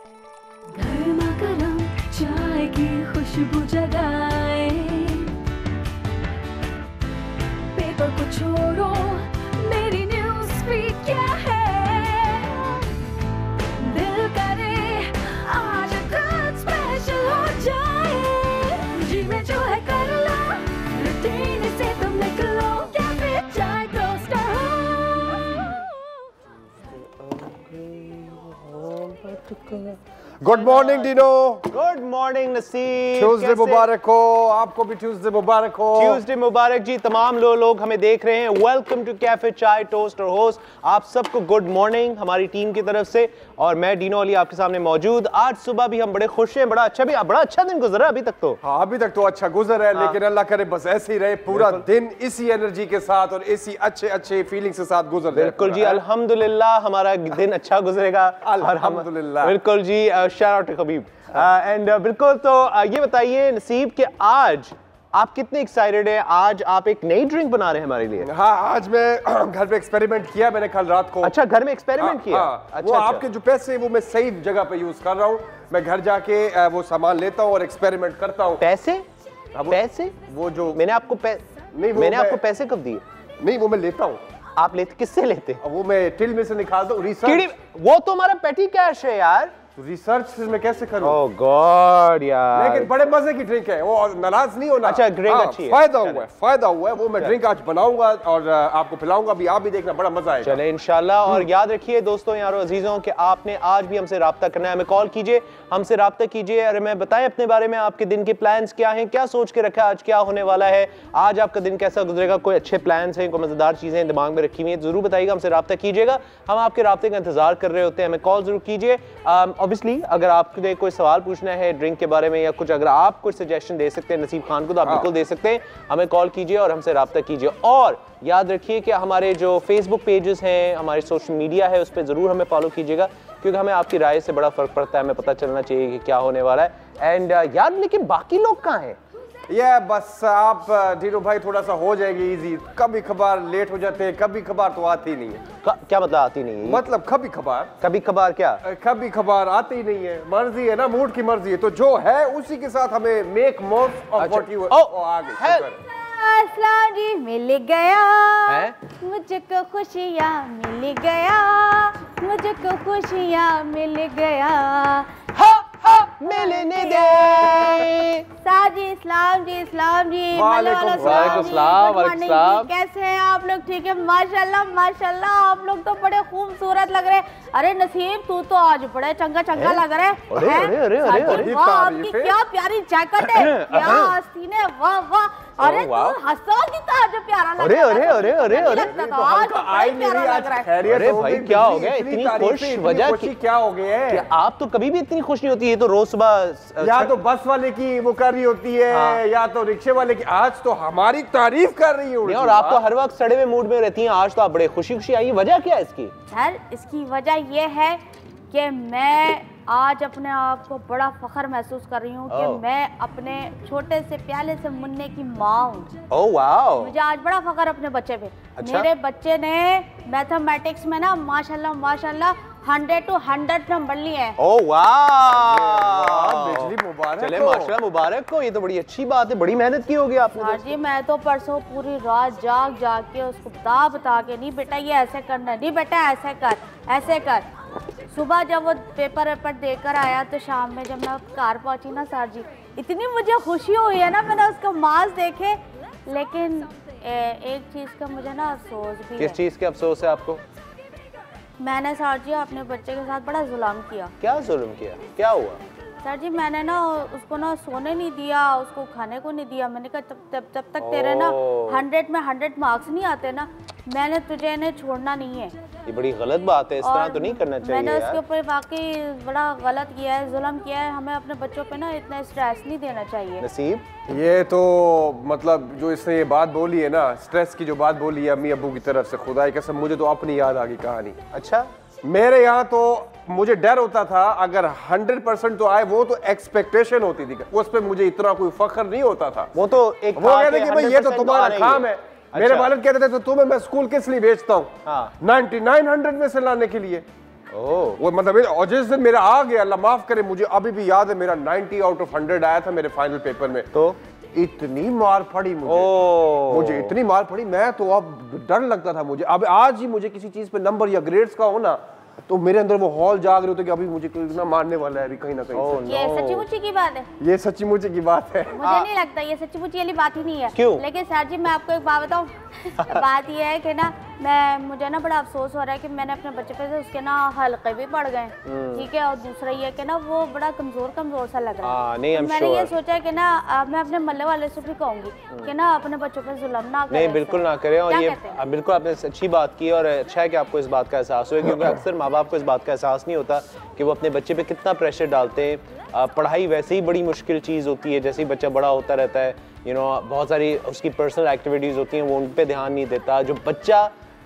गर्मा गर्म चाय की खुशबू जगाए, पेपर को छोड़ो, मेरी न्यूज़ फीड क्या है, दिल करे आज कुछ स्पेशल हो जाए, जी में जो है कर लो, रूटीन से तुम निकलो, कैफे चाय टोस्टर हो। Good morning Dino. Good morning नसीब। ट्यूसडे मुबारक हो, आपको भी ट्यूसडे मुबारक हो। ट्यूसडे मुबारक जी, तमाम लोग हमें देख रहे हैं। Welcome to cafe Chai toast और होस्ट, आप सबको गुड मॉर्निंग हमारी टीम की तरफ से। और मैं डीनो अली आपके सामने मौजूद। आज सुबह भी हम बड़े खुश हैं, बड़ा अच्छा दिन गुजरा अभी तक तो। हाँ, अभी तक तो अच्छा गुजर है, लेकिन अल्लाह करे बस ऐसे ही रहे, पूरा दिन इसी एनर्जी के साथ और इसी अच्छे फीलिंग्स के साथ गुजर जाए। बिल्कुल जी, अल्हम्दुलिल्लाह हमारा दिन अच्छा गुजरेगा। अल्हम्दुलिल्लाह। बिल्कुल जी, shout out to Khabib. And बिल्कुल, तो ये बताइए नसीब कि आज आप कितने एक्साइटेड हैं? आज आप एक नई ड्रिंक बना रहे हैं हमारे लिए। हाँ, आज मैं घर पे एक्सपेरिमेंट किया मैंने कल रात को। अच्छा, घर में एक्सपेरिमेंट किया? अच्छा, वो आपके जो पैसे हैं वो मैं सही जगह पे यूज कर रहा हूँ। मैं घर जाके वो सामान लेता हूँ और एक्सपेरिमेंट करता हूँ। पैसे? वो जो मैंने आपको मैंने आपको पैसे कब दिए? नहीं, वो मैं लेता हूँ। आप लेते किससे लेते? वो मैं टिल में से निकालता हूँ। रिसर्च, वो तो हमारा पेटी कैश है यार। रिसर्च मैं कैसे करूं? ओह गॉड यार, लेकिन बड़े मजे की ड्रिंक है वो, नाराज नहीं होना। अच्छा, ड्रिंक अच्छी है, फायदा हुआ है वो। मैं ड्रिंक आज बनाऊंगा और आपको पिलाऊंगा भी, आप भी देखना, बड़ा मजा आएगा। चले इंशाल्लाह। और याद रखिए दोस्तों, यारों अजीजों, कि आपने आज भी हमसे राब्ता करना है। हमें कॉल कीजिए, हमसे राब्ता कीजिए और हमें बताएं अपने बारे में, आपके दिन के प्लान्स क्या हैं, क्या सोच के रखा है, आज क्या होने वाला है, आज आपका दिन कैसा गुजरेगा, कोई अच्छे प्लान्स हैं, कोई मजेदार चीजें दिमाग में रखी हुई हैं, जरूर बताइएगा, हमसे राब्ता कीजिएगा। हम आपके राब्ते का इंतजार कर रहे होते हैं, हमें कॉल जरूर कीजिए। ऑब्वियसली अगर आपने कोई सवाल पूछना है ड्रिंक के बारे में या कुछ, अगर आप कुछ सजेशन दे सकते हैं नसीब खान को, तो आप बिल्कुल दे सकते हैं। हमें कॉल कीजिए और हमसे राब्ता कीजिए। और याद रखिए कि हमारे जो फेसबुक पेजेस हैं, हमारे सोशल मीडिया है, उस पर जरूर हमें फॉलो कीजिएगा, क्योंकि हमें आपकी राय से बड़ा फर्क पड़ता है, हमें पता चलना चाहिए कि क्या होने वाला है। एंड यार, लेकिन बाकी लोग कहाँ हैं? ये बस आप डीनो भाई थोड़ा सा हो जाएगी इजी। कभी कभार लेट हो जाते हैं, कभी कभार तो आती ही नहीं है। क्या मतलब आती नहीं है? मतलब कभी कभार क्या? कभी कभार आती ही नहीं है। मर्जी है ना, मूड की मर्जी है, तो जो है उसी के साथ हमें make most of what you आगे। अस्सलाम जी, मिल गया है? मुझको खुशियाँ मिल गया, मुझको खुशियाँ मिल गया, मिलने दे। साजी इस्लाम जी, वालेकुम सलाम। कैसे हैं आप लोग? ठीक है, माशाल्लाह माशाल्लाह, आप लोग तो बड़े खूबसूरत लग रहे हैं। अरे नसीब, तू तो आज बड़े चंगा लग रहे हैं। अरे आपकी क्या प्यारी जैकेट है, क्या आस्तीन है, वाह वाह। अरे तू हंसो कितना आज प्यारा लग रहा है। अरे भाई, क्या हो गया इतनी खुश? वजह क्या हो गया है? आप तो कभी भी इतनी खुश नहीं होती है, तो रोज सुबह या तो बस वाले की वो कर रही होती है, या तो रिक्शे वाले की। आज तो हमारी तारीफ कर रही है। और आप तो हर वक्त सड़े हुए मूड में रहती हैं, आज तो आप बड़े खुशी आई। वजह क्या है इसकी? सर, इसकी वजह यह है कि मैं आज अपने आप को बड़ा फख्र महसूस कर रही हूँ कि मैं अपने छोटे से प्याले से मुन्ने की माँ हूँ। ओह वाओ, मुझे आज बड़ा फख्र अपने बच्चे पे। अच्छा? मेरे बच्चे ने मैथमेटिक्स में ना माशाल्लाह माशाल्लाह 100 to 100 नंबर लिए हैं। ओह वाह, मुबारक। चले माशाल्लाह, मुबारक हो। ये तो बड़ी अच्छी बात है, बड़ी मेहनत की होगी आपने। हाँ जी, मैं तो परसों पूरी रात जाग के उसको बता के, नहीं बेटा ये ऐसे करना, नहीं बेटा ऐसे कर। सुबह जब वो पेपर देकर आया तो शाम में जब मैं कार पहुंची ना सर जी, इतनी मुझे खुशी हुई है ना, मैंने उसका मार्क्स देखे। लेकिन एक चीज़ का मुझे ना अफसोस भी है। किस चीज़ के अफसोस है आपको? मैंने सर जी अपने बच्चे के साथ बड़ा जुल्म किया। क्या जुल्म किया? क्या हुआ? सर जी, मैंने ना उसको ना सोने नहीं दिया, उसको खाने को नहीं दिया। मैंने कहा जब तक तेरे ना 100 में 100 मार्क्स नहीं आते ना, मैंने तुझे इन्हें छोड़ना नहीं है। ये बड़ी गलत बात है, इस तरह तो नहीं करना चाहिए। मैंने उसके ऊपर वाकई बड़ा गलत किया है, जुल्म किया है। हमें अपने बच्चों पे ना इतना स्ट्रेस नहीं देना चाहिए। नसीब, ये तो मतलब जो इसने ये बात बोली है ना, स्ट्रेस की जो बात बोली है अम्मी अब्बू की तरफ से, खुदा की कसम मुझे तो अपनी याद आ गई कहानी। अच्छा, मेरे यहाँ तो मुझे डर होता था अगर 100% तो आए, वो तो एक्सपेक्टेशन होती थी, उस पर मुझे इतना कोई फख्र नहीं होता था। वो तो एक वो कहते कि भाई ये तो तुम्हारा काम है। मेरे वालिद कहते थे तो तुम्हें मैं स्कूल किस लिए भेजता हूँ? 99 100 में से लाने के लिए। वो मतलब और जिस दिन मेरा आ गया, अल्लाह माफ करे, मुझे अभी भी याद है मेरा 90 आउट ऑफ 100 आया था मेरे फाइनल पेपर में। तो इतनी मार पड़ी मुझे इतनी मार पड़ी, मैं तो अब डर लगता था मुझे। अब आज ही मुझे किसी चीज पे नंबर या ग्रेड्स का हो ना, तो मेरे अंदर वो हॉल जाग रहे होते कि अभी मुझे कोई ना मारने वाला है अभी कहीं ना कहीं। ये सच्ची मुच्ची की बात है, ये सच्ची मुच्ची की बात है। मुझे नहीं लगता ये सच्ची मुच्ची वाली बात ही नहीं है। क्यों? लेकिन सर जी मैं आपको एक बात बताऊं बात ये है कि ना मुझे ना बड़ा अफसोस हो रहा है कि मैंने अपने बच्चे पे से उसके ना हल्के भी पड़ गए, ठीक है, और दूसरा ये कि ना वो बड़ा कमजोर सा लग रहा है। नहीं, तो मैंने ये सोचा कि ना मैं अपने मोहल्ले वाले से भी कहूंगी कि ना अपने बच्चों पे जुल्म ना करें। नहीं, बिल्कुल ना करें। और ये बिल्कुल आपने अच्छी बात की और अच्छा है कि आपको इस बात का एहसास हुआ, क्योंकि अक्सर माँ बाप को इस बात का एहसास नहीं होता कि वो अपने बच्चे पे कितना प्रेशर डालते हैं। पढ़ाई वैसे ही बड़ी मुश्किल चीज़ होती है, जैसे ही बच्चा बड़ा होता रहता है, बहुत सारी उसकी पर्सनल एक्टिविटीज़ होती हैं, वो उन पे ध्यान नहीं देता। जो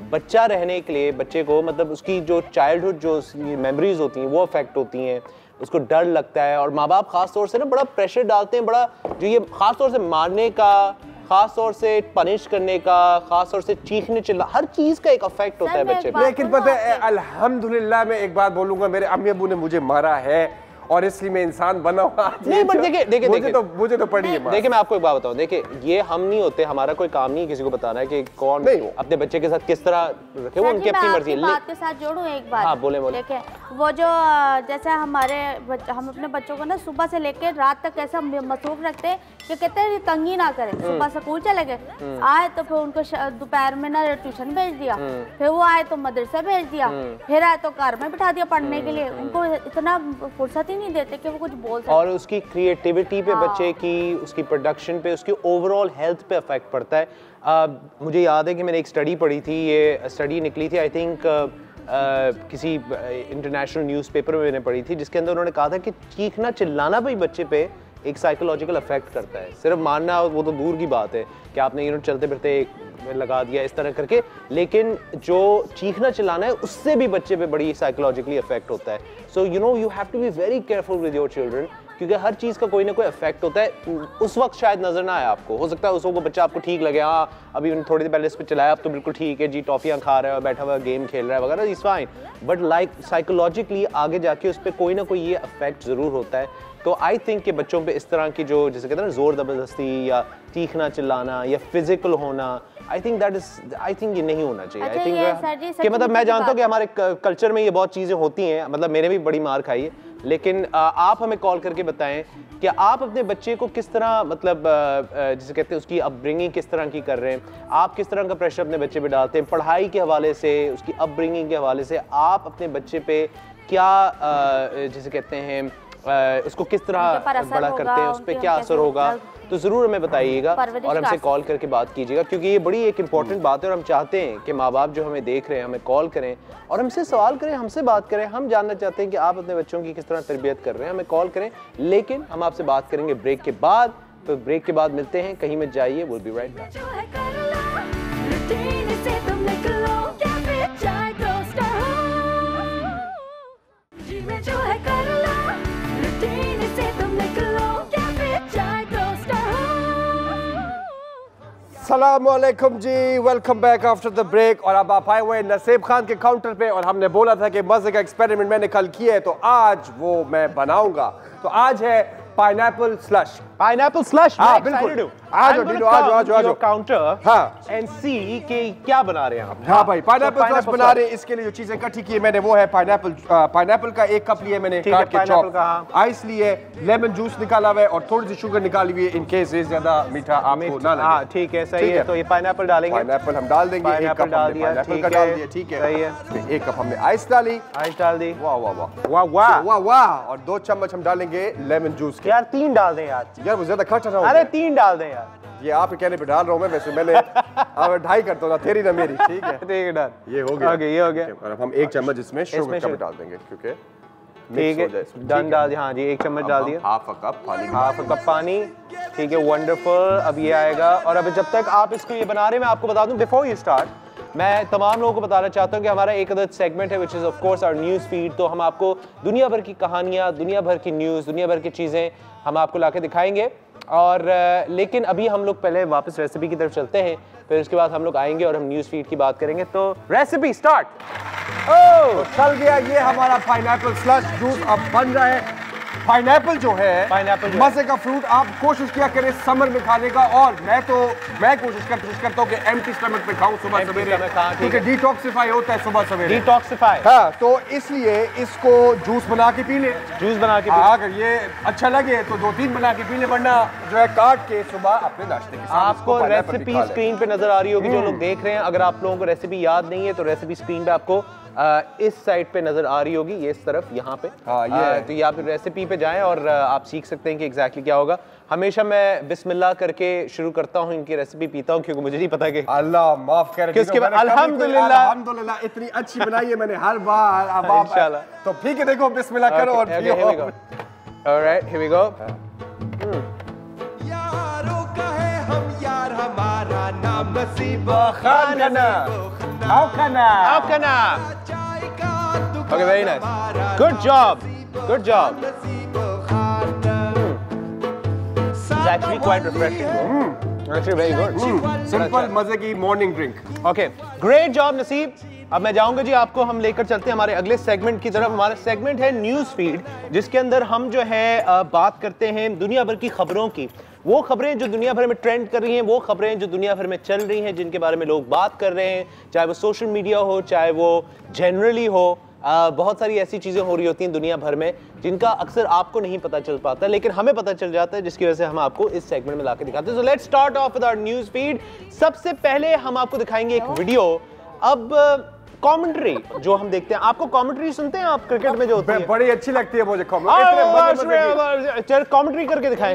बच्चा रहने के लिए बच्चे को मतलब उसकी जो चाइल्डहुड जो मेमोरीज होती हैं वो अफेक्ट होती हैं, उसको डर लगता है। और माँ बाप खास तौर से ना बड़ा प्रेशर डालते हैं, बड़ा जो ये खास तौर से मारने का, खास तौर से पनिश करने का, खास तौर से चीखने चिल्ला, हर चीज का एक अफेक्ट होता है बच्चे पे। लेकिन पता है अल्हम्दुलिल्लाह मैं एक बात बोलूंगा, मेरे अम्मी अब्बू ने मुझे मारा है और इसलिए मैं इंसान बना हुआ। नहीं बट देखिए मुझे तो पड़ी है। देखिए मैं आपको एक बात बताऊं, देखिए ये हम नहीं होते, हमारा कोई काम नहीं किसी को बताना है कि कौन अपने बच्चे के साथ किस तरह रखे, वो उनकी अपनी मर्जी है। बात के साथ जोड़ूं एक बात। हाँ बोले। देखिए वो जो जैसे हम अपने बच्चों को ना सुबह से लेकर रात तक ऐसा मसरूफ रखते हैं कि कहते हैं तंगी ना करें। सुबह स्कूल चले गए, आए तो फिर उनको दोपहर में ना ट्यूशन भेज दिया, फिर वो आए तो मदरसा भेज दिया, फिर आए तो घर में बिठा दिया पढ़ने के लिए। उनको इतना फुर्सत ही नहीं देते कि वो कुछ बोल सके। और उसकी क्रिएटिविटी पे बच्चे की, उसकी प्रोडक्शन पे, उसकी ओवरऑल हेल्थ पे अफेक्ट पड़ता है। मुझे याद है कि मैंने एक स्टडी पढ़ी थी, ये स्टडी निकली थी आई थिंक किसी इंटरनेशनल न्यूज़पेपर में मैंने पढ़ी थी, जिसके अंदर उन्होंने कहा था कि चीखना चिल्लाना भी बच्चे पे एक साइकोलॉजिकल अफेक्ट करता है। सिर्फ मानना वो तो दूर की बात है कि आपने चलते फिरते लगा दिया इस तरह करके, लेकिन जो चीखना चिल्लाना है उससे भी बच्चे पे बड़ी साइकोलॉजिकली अफेक्ट होता है। So you have to be very careful with your children, क्योंकि हर चीज़ का कोई ना कोई इफेक्ट होता है। उस वक्त शायद नजर ना आए आपको, हो सकता है उस वक्त बच्चा आपको ठीक लगे, हाँ अभी थोड़ी देर पहले इस पर चलाया, अब तो बिल्कुल ठीक है जी, टॉफियाँ खा रहा है और बैठा हुआ गेम खेल रहा है वगैरह, is fine, but like psychologically आगे जाके उस पर कोई ना कोई ये इफेक्ट ज़रूर होता है। तो आई थिंक कि बच्चों पे इस तरह की जो जैसे कहते हैं ना जोर ज़बरदस्ती या चीखना चिल्लाना या फिजिकल होना, आई थिंक ये नहीं होना चाहिए। आई थिंक कि मतलब मैं जानता हूँ कि हमारे कल्चर में ये बहुत चीज़ें होती हैं, मतलब मैंने भी बड़ी मार खाई है, लेकिन आप हमें कॉल करके बताएं कि आप अपने बच्चे को किस तरह मतलब जिसे कहते हैं उसकी अपब्रिंगिंग किस तरह की कर रहे हैं, आप किस तरह का प्रेशर अपने बच्चे पे डालते हैं, पढ़ाई के हवाले से, उसकी अपब्रिंगिंग के हवाले से आप अपने बच्चे पे क्या जिसे कहते हैं उसको किस तरह बड़ा करते हैं, उस पर क्या असर होगा, तो ज़रूर हमें बताइएगा और हमसे कॉल करके बात कीजिएगा, क्योंकि ये बड़ी एक इंपॉर्टेंट बात है और हम चाहते हैं कि माँ बाप जो हमें देख रहे हैं हमें कॉल करें और हमसे सवाल करें, हमसे बात करें। हम जानना चाहते हैं कि आप अपने बच्चों की किस तरह तरबियत कर रहे हैं, हमें कॉल करें। लेकिन हम आपसे बात करेंगे ब्रेक के बाद, तो ब्रेक के बाद मिलते हैं, कहीं मत जाइए, विल बी राइट बैक। अस्सलामुअलैकुम जी, welcome back after the break. और अब आप आए हुए नसीब खान के काउंटर पे और हमने बोला था कि मजे का एक्सपेरिमेंट मैंने कल किया है, तो आज वो मैं बनाऊंगा। तो आज है पाइनएप्पल स्लश। पाइनएप्पल स्लश, हाँ बिल्कुल, आज काउंटर हाँ एंड सी के क्या बना रहे हैं आप। हाँ भाई पाइनएप्पल स्लश बना रहे हैं। इसके लिए जो चीजें इकट्ठी की है मैंने वो है पाइनएप्पल का 1 कप लिए मैंने काट के चॉप, आइस लिए, लेमन जूस निकाला हुआ है और थोड़ी सी शुगर निकाली हुई है इन केस ज्यादा मीठा आपको ना लगे। हाँ ठीक है, सही है। तो ये पाइनएप्पल डालेंगे, पाइनएप्पल हम डाल देंगे, 1 कप पाइनएप्पल का डाल दिया, ठीक है सही है। 1 कप हमने आइस डाली, आइस डाल दी, वाह वाह वाह वाह वाह वाह वाह, और 2 चम्मच हम डालेंगे लेमन जूस के। यार 3 डाल दें यार वो ज्यादा खट्टा ना हो। अरे 3 डाल दें यार, ये आपके कहने पे डाल रहा हूँ मैं, वैसे मैंने अब 2.5 करता हूँ ना, तेरी ना मेरी, ठीक है ठीक है डन, ये हो गया, ये हो गया। और अब हम 1 चम्मच इसमें शुगर का भी डाल देंगे क्योंकि ठीक है, डन डाल दिया। हाँ जी 1 चम्मच डाल दिया, हाफ कप पानी, हाफ कप पानी, ठीक है वंडरफुल। अब ये आएगा और अब जब तक आप इसको ये बना रहे हैं मैं आपको बता दूं बिफोर यू स्टार्ट, मैं तमाम लोगों को बताना चाहता हूँ कि हमारा एक अदद सेगमेंट है which is of course our news feed. तो हम आपको दुनिया भर की कहानियाँ, दुनिया भर की न्यूज़, दुनिया भर की चीज़ें हम आपको लाके दिखाएंगे। और लेकिन अभी हम लोग पहले वापस रेसिपी की तरफ चलते हैं, फिर उसके बाद हम लोग आएंगे और हम न्यूज़ फीड की बात करेंगे। तो रेसिपी स्टार्ट। तो चल गया ये हमारा पाइनएप्पल स्लश जूस अब बन रहा है। पाइनएप्पल जो है मजे का फ्रूट, आप कोशिश किया करें समर में खाने का। और मैं कोशिश करता हूँ कि एम्प्टी स्टमक पे खाऊं सुबह सवेरे, क्योंकि डिटॉक्सिफाई होता है सुबह सवेरे। डिटॉक्सिफाई, हाँ, तो इसलिए इसको जूस बना के पी ले। जूस बना के अगर ये अच्छा लगे तो 2-3 बना के पी ले, वरना जो है काट के सुबह अपने नाश्ते के साथ। आपको रेसिपी स्क्रीन पे नजर आ रही होगी, जो लोग देख रहे हैं। अगर आप लोगों को रेसिपी याद नहीं है तो रेसिपी स्क्रीन पे आपको इस साइड पे नजर आ रही होगी, ये इस तरफ यहाँ पे। तो ये आप रेसिपी पे जाएं और आप सीख सकते हैं कि एग्जैक्टली क्या होगा। हमेशा मैं बिस्मिल्लाह करके शुरू करता हूँ इनकी रेसिपी पीता हूँ, क्योंकि मुझे नहीं पता कि अल्लाह माफ करे कि उसके बाद अल्हम्दुलिल्लाह इतनी अच्छी बनाई है मैंने हर बार। अब इंशाल्लाह तो ठीक है, देखो बिस्मिल्लाह करो और पियो। Alright, here we go. यारों का है हम यार, हमारा नाम नसीब खाना। Okay, very nice. Good job. Good job. It's actually quite refreshing. Actually very good. Simple मजे की morning drink. Okay, great job नसीब। अब मैं जाऊंगा जी, आपको हम लेकर चलते हैं हमारे अगले सेगमेंट की तरफ। हमारा सेगमेंट है न्यूज़ फीड, जिसके अंदर हम जो है बात करते हैं दुनिया भर की खबरों की। वो खबरें जो दुनिया भर में ट्रेंड कर रही हैं, वो खबरें जो दुनिया भर में चल रही हैं, जिनके बारे में लोग बात कर रहे हैं, चाहे वो सोशल मीडिया हो, चाहे वो जनरली हो। बहुत सारी ऐसी चीज़ें हो रही होती हैं दुनिया भर में जिनका अक्सर आपको नहीं पता चल पाता, लेकिन हमें पता चल जाता है, जिसकी वजह से हम आपको इस सेगमेंट में लाके दिखाते हैं। So let's start off with our news feed. सबसे पहले हम आपको दिखाएंगे एक वीडियो। अब कमेंट्री जो हम देखते हैं, आपको कमेंट्री सुनते हैं आप क्रिकेट में जो होती है? बड़ी अच्छी लगती है मुझे कमेंट्री करके दिखाएं।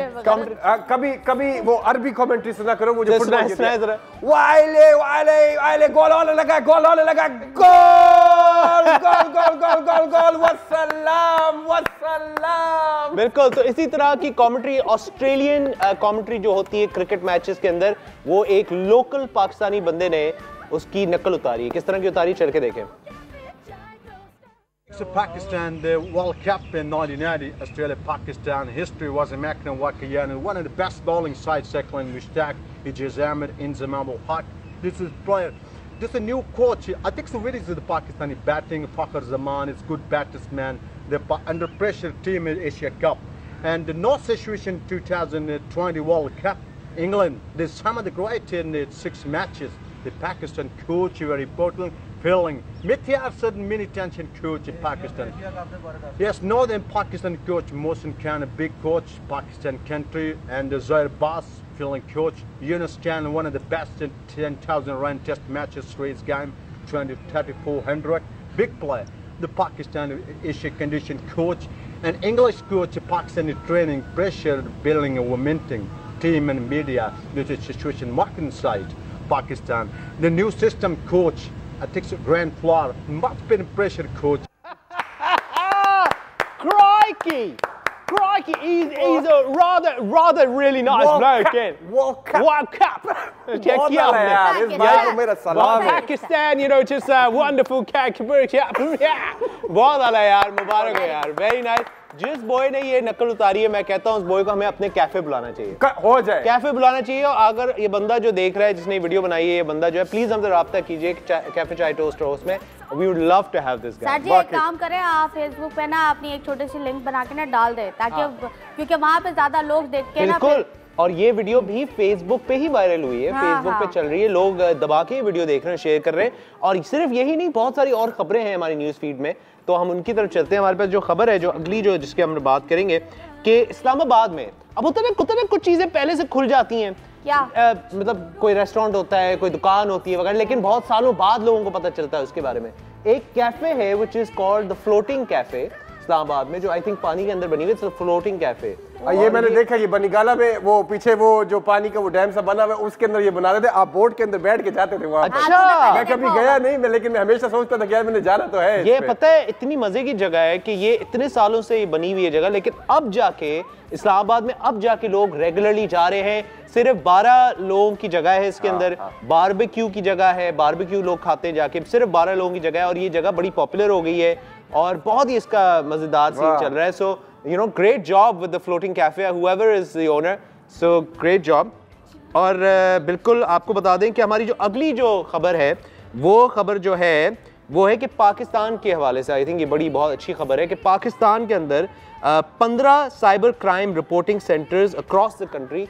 कभी वो अरबी कमेंट्री सुना करो मुझे। जरा वाले वाले वाले गोल होने लगा, गोल होने लगा, गोल गोल गोल गोल गोल गोल, वस्सलाम वस्सलाम। बिल्कुल, तो इसी तरह की कमेंट्री, ऑस्ट्रेलियन कमेंट्री जो होती है क्रिकेट मैचेस के अंदर, वो एक लोकल पाकिस्तानी बंदे ने उसकी नकल उतारी है। किस तरह की उतारी, चल के देखें। So Pakistan, the World Cup in 1990, Australia-Pakistan, history was a Makna Wakayan, one of the best bowling sides, Seklan Mushtaq, Ijaz Ahmed, Inzamam al-Haq. This is player. This is a new coach. I think so really is the Pakistani batting. Fakhar Zaman is good batsman. The under pressure team in Asia Cup. And the North situation 2020 World Cup, England, there's some of the great in the 6 matches. The Pakistan coach, very important, feeling. Mithyar said many tension coach in Pakistan. Yes, Northern Pakistan coach, Mohsin Khan, a big coach, Pakistan country, and Zair Bass, feeling coach. Yunus Khan, one of the best in 10,000 run test matches, race game, 20-3400, big player. The Pakistan Asia condition coach, an English coach, Pakistani training, pressure, building a momentum, team and media, this is situation marketing side. Pakistan, the new system coach, I think so, Grand Flower, much better pressure coach. Crikey! Crikey! He's a rather really nice bloke. World Cup. Check it out, man. Pakistan, you know, just a wonderful cat. बहुत आला यार, मुबारक हो यार, very nice. जिस boy ने ये नकल उतारी है, मैं कहता हूँ उस बॉय को हमें अपने कैफे बुलाना चाहिए। हो जाए कैफे बुलाना चाहिए। और अगर ये बंदा जो देख रहा है, जिसने वीडियो बनाई है, ये बंदा जो है, प्लीज हमसे राब्ता कीजिए कैफे चाय टोस्ट रोस्ट में। We would love to have this guy. Sir जी एक काम करें, आप फेसबुक पे ना अपनी एक छोटी सी लिंक बना के ना डाल दे, ताकि क्योंकि वहाँ पे ज्यादा लोग देख के ना। बिल्कुल, और ये वीडियो भी फेसबुक पे ही वायरल हुई है। फेसबुक पे चल रही है, लोग दबा के वीडियो देख रहे हैं, शेयर कर रहे हैं। और सिर्फ यही नहीं, बहुत सारी और खबरें हैं हमारी न्यूज़ फीड में, तो हम उनकी तरफ चलते हैं। हमारे पास जो खबर है, जो अगली जो जिसके हम बात करेंगे, कि इस्लामाबाद में अब होता है कुछ चीज़ें पहले से खुल जाती हैं। क्या मतलब कोई रेस्टोरेंट होता है, कोई दुकान होती है वगैरह, लेकिन बहुत सालों बाद लोगों को पता चलता है उसके बारे में। एक कैफे है which is called the floating cafe, Islamabad में, जो आई थिंक पानी के अंदर बनी हुई है, फ्लोटिंग कैफे। ये मैंने देखा, ये बनीगाला में वो पीछे वो जो पानी का वो डैम सा बना हुआ है उसके अंदर ये बना रहे थे, आप बोट के अंदर बैठ के जाते थे वहाँ पर। अच्छा, मैं कभी गया नहीं, मैं लेकिन मैं हमेशा सोचता था कि यार मैंने जाना तो है। ये पता है इतनी मजे की जगह है कि ये इतने सालों से ये बनी हुई है जगह, लेकिन अब जाके इस्लामाबाद में अब जाके लोग रेगुलरली जा रहे हैं। सिर्फ 12 लोगों की जगह है इसके अंदर, बारबेक्यू की जगह है, बारबेक्यू लोग खाते हैं जाके, सिर्फ 12 लोगों की जगह है और ये जगह बड़ी पॉपुलर हो गई है और बहुत ही इसका मजेदार सीन चल रहा है। सो you know, great job with the floating cafe, whoever is the owner, so great job। और बिल्कुल आपको बता दें कि हमारी जो अगली जो खबर है वो खबर जो है वो है कि पाकिस्तान के हवाले से, आई थिंक ये बड़ी बहुत अच्छी खबर है कि पाकिस्तान के अंदर 15 cyber crime reporting centres across the country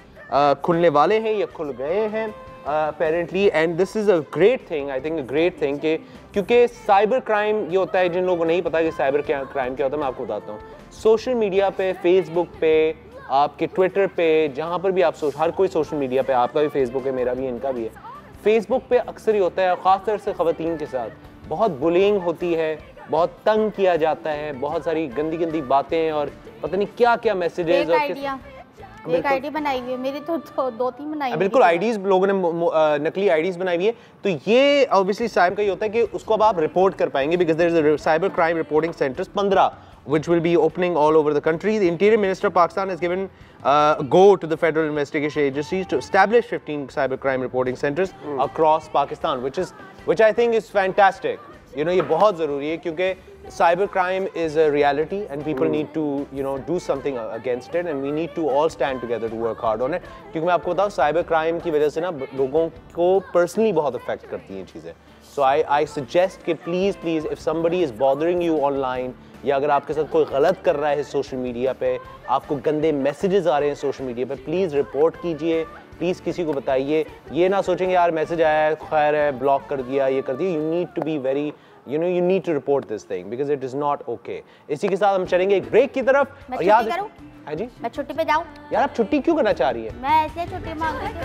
खुलने वाले हैं या खुल गए हैं apparently, and this is a great thing, I think a great thing कि क्योंकि साइबर क्राइम ये होता है, जिन लोगों को नहीं पता कि साइबर क्राइम क्या होता है मैं आपको बताता हूँ। सोशल मीडिया पे, फेसबुक पे, आपके ट्विटर पे, जहाँ पर भी आप हर कोई सोशल मीडिया पे, आपका भी फेसबुक है, मेरा भी, इनका भी है, फेसबुक पे अक्सर ही होता है, ख़ासतौर से ख़वातीन के साथ बहुत बुलिंग होती है, बहुत तंग किया जाता है, बहुत सारी गंदी गंदी बातें और पता नहीं क्या क्या मैसेजेस और एक आईडी बनाई हुई है मेरी, तो 2-3 बनाई हुई है। बिल्कुल आईडीज लोगों ने नकली आईडीज बनाई हुई है, तो ये ऑब्वियसली साइबर का ही होता है कि उसको अब आप रिपोर्ट कर पाएंगे because there is a cyber crime reporting centres 15 which will be opening all over the country. The Interior Minister of Pakistan has given go to the federal investigation agencies to establish 15 cybercrime reporting centers across Pakistan, which I think is fantastic. You know, ये बहुत ज़रूरी है क्योंकि cyber crime is a reality and people need to, you know, do something against it and we need to all stand together to work hard on it. क्योंकि मैं आपको बताऊँ cyber crime की वजह से ना लोगों को personally बहुत affect करती हैं चीज़ें. So I suggest कि please if somebody is bothering you online या अगर आपके साथ कोई गलत कर रहा है सोशल मीडिया पे, आपको गंदे मैसेजेस आ रहे हैं सोशल मीडिया पे, प्लीज़ रिपोर्ट कीजिए, प्लीज़ किसी को बताइए। ये ना सोचेंगे यार मैसेज आया है खैर है ब्लॉक कर दिया ये कर दिया। You need to be very you need to report this thing because it is not okay। इसी के साथ हम चलेंगे एक ब्रेक की तरफ। और याद करूं? हाँ जी, मैं छुट्टी पे जाऊं? यार आप छुट्टी क्यों करना चाह रही है? मैं ऐसे छुट्टी मांग रही हूं।